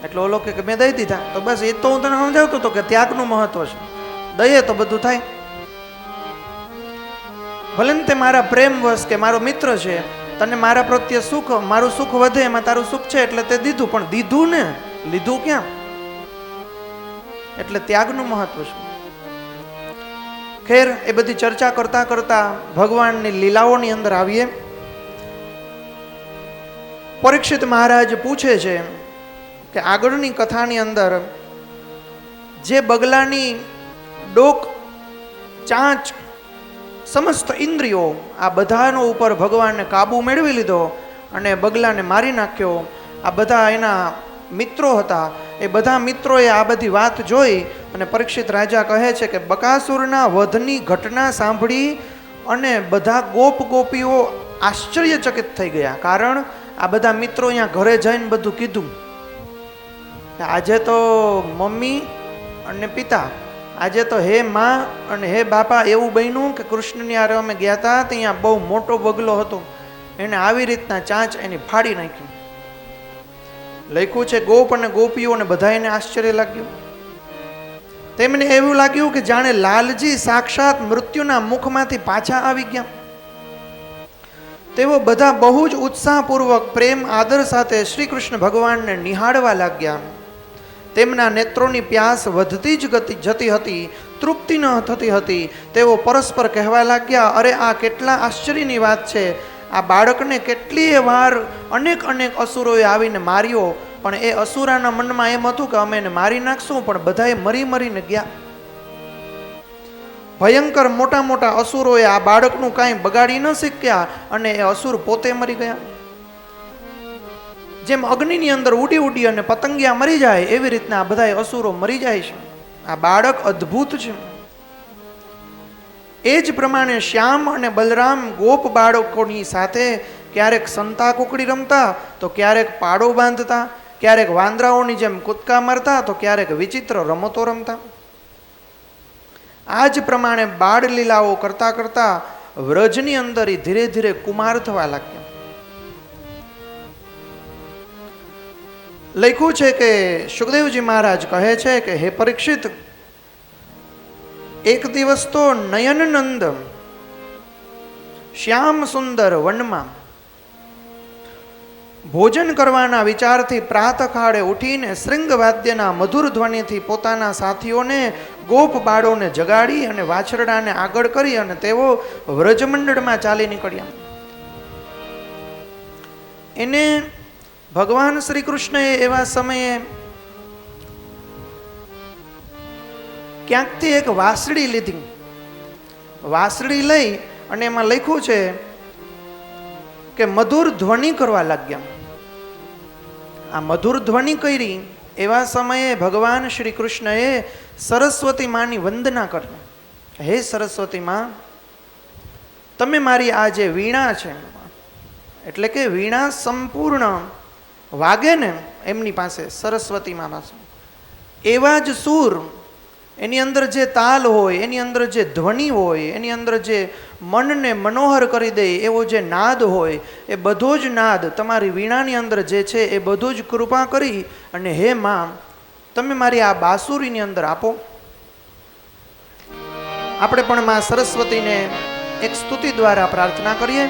એટલે ઓલો કે મેં દઈ દીધા. તો બસ એ તો હું તને સમજાવતો હતો કે ત્યાગનું મહત્વ છે. દઈએ તો બધું થાય. ભલે ને તે મારા પ્રેમવશ કે મારો મિત્ર છે, તને મારા પ્રત્યે સુખ, મારું સુખ વધે એમાં તારું સુખ છે એટલે તે દીધું, પણ દીધું ને લીધું ક્યાં? એટલે ત્યાગનું મહત્વ છે. ખેર એ બધી ચર્ચા કરતા કરતા ભગવાનની લીલાઓની અંદર આવીએ. પરીક્ષિત મહારાજ પૂછે છે કે આગળની કથાની અંદર જે બગલાની ડોક, ચાંચ, સમસ્ત ઇન્દ્રિયો આ બધાનો ઉપર ભગવાનને કાબુ મેળવી લીધો અને બગલાને મારી નાખ્યો. આ બધા એના મિત્રો હતા. એ બધા મિત્રોએ આ બધી વાત જોઈ અને પરીક્ષિત રાજા કહે છે કે બકાસુરના વધની ઘટના સાંભળી અને બધા ગોપીઓ આશ્ચર્યચકિત થઈ ગયા. કારણ આ બધા મિત્રો અહીંયા ઘરે જઈને બધું કીધું કે આજે તો મમ્મી અને પિતા, આજે તો હે માં અને હે બાપા એવું બન્યું કે કૃષ્ણની હારે અમે ગયા હતા ત્યાં બહુ મોટો બગલો હતો, એને આવી રીતના ચાંચ એની ફાડી નાખી. લખ્યું છે ગોપ અને ગોપીઓને બધાને આશ્ચર્ય લાગ્યું. તેમને એવું લાગ્યું કે જાણે લાલજી સાક્ષાત મૃત્યુના મુખમાંથી પાછા આવી ગયા. તેઓ બધા બહુ જ ઉત્સાહપૂર્વક પ્રેમ આદર સાથે શ્રી કૃષ્ણ ભગવાનને નિહાળવા લાગ્યા. તેમના નેત્રોની પ્યાસ વધતી જ જતી હતી, તૃપ્તિ ન થતી હતી. તેઓ પરસ્પર કહેવા લાગ્યા, અરે આ કેટલા આશ્ચર્યની વાત છે. આ બાળકને કેટલીય વાર અનેક અસુરોએ આવીને માર્યો, પણ એ અસુરાના મનમાં એમ હતું કે અમે એને મારી નાખશું, પણ બધાએ મરીને ગયા. ભયંકર મોટા મોટા અસુરોએ આ બાળકનું કાંઈ બગાડી ન શક્યા અને એ અસુર પોતે મરી ગયા. જેમ અગ્નિની અંદર ઉડી અને પતંગિયા મરી જાય એવી રીતના આ બધા અસુરો મરી જાય છે. આ બાળક અદ્ભુત છે. એ જ પ્રમાણે શ્યામ અને બલરામ ગોપ બાળકોની સાથે ક્યારેક સંતા કુકડી રમતા, તો ક્યારેક પાડો બાંધતા, ક્યારેક વાંદરાઓની જેમ કૂદકા મારતા, તો ક્યારેક વિચિત્ર રમતો રમતા. આ જ પ્રમાણે બાળ લીલાઓ કરતા કરતા વ્રજની અંદર ધીરે ધીરે કુમાર થવા લાગ્યા. લખ્યું છે કે સુખદેવજી મહારાજ કહે છે કે હે પરીક્ષિત, એક દિવસ તો નયનનંદ શ્યામ સુંદર વનમાં ભોજન કરવાના વિચારથી પ્રાતઃકાળે ઉઠીને શૃંગવાદ્યના મધુર ધ્વનિથી પોતાના સાથીઓને ગોપ બાળોને જગાડી અને વાછરડાને આગળ કરી અને તેઓ વ્રજમંડળમાં ચાલી નીકળ્યા. એને ભગવાન શ્રી કૃષ્ણએ એવા સમયે ક્યાંકથી એક વાંસળી લીધી. વાંસળી લઈ અને એમાં લખ્યું છે કે મધુર ધ્વનિ કરવા લાગ્યા. આ મધુર ધ્વનિ કરી એવા સમયે ભગવાન શ્રી કૃષ્ણએ સરસ્વતી માની વંદના કરી. હે સરસ્વતી માં, તમે મારી આ જે વીણા છે, એટલે કે વીણા સંપૂર્ણ વાગે ને એમની પાસે, સરસ્વતી માં પાસે એવા જ સૂર, એની અંદર જે તાલ હોય, એની અંદર જે ધ્વનિ હોય, એની અંદર જે મનને મનોહર કરી દે એવો જે નાદ હોય, એ બધો જ નાદ તમારી વીણાની અંદર જે છે એ બધું જ કૃપા કરી અને હે માં, તમે મારી આ બાંસુરીની અંદર આપો. આપણે પણ માં સરસ્વતીને એક સ્તુતિ દ્વારા પ્રાર્થના કરીએ.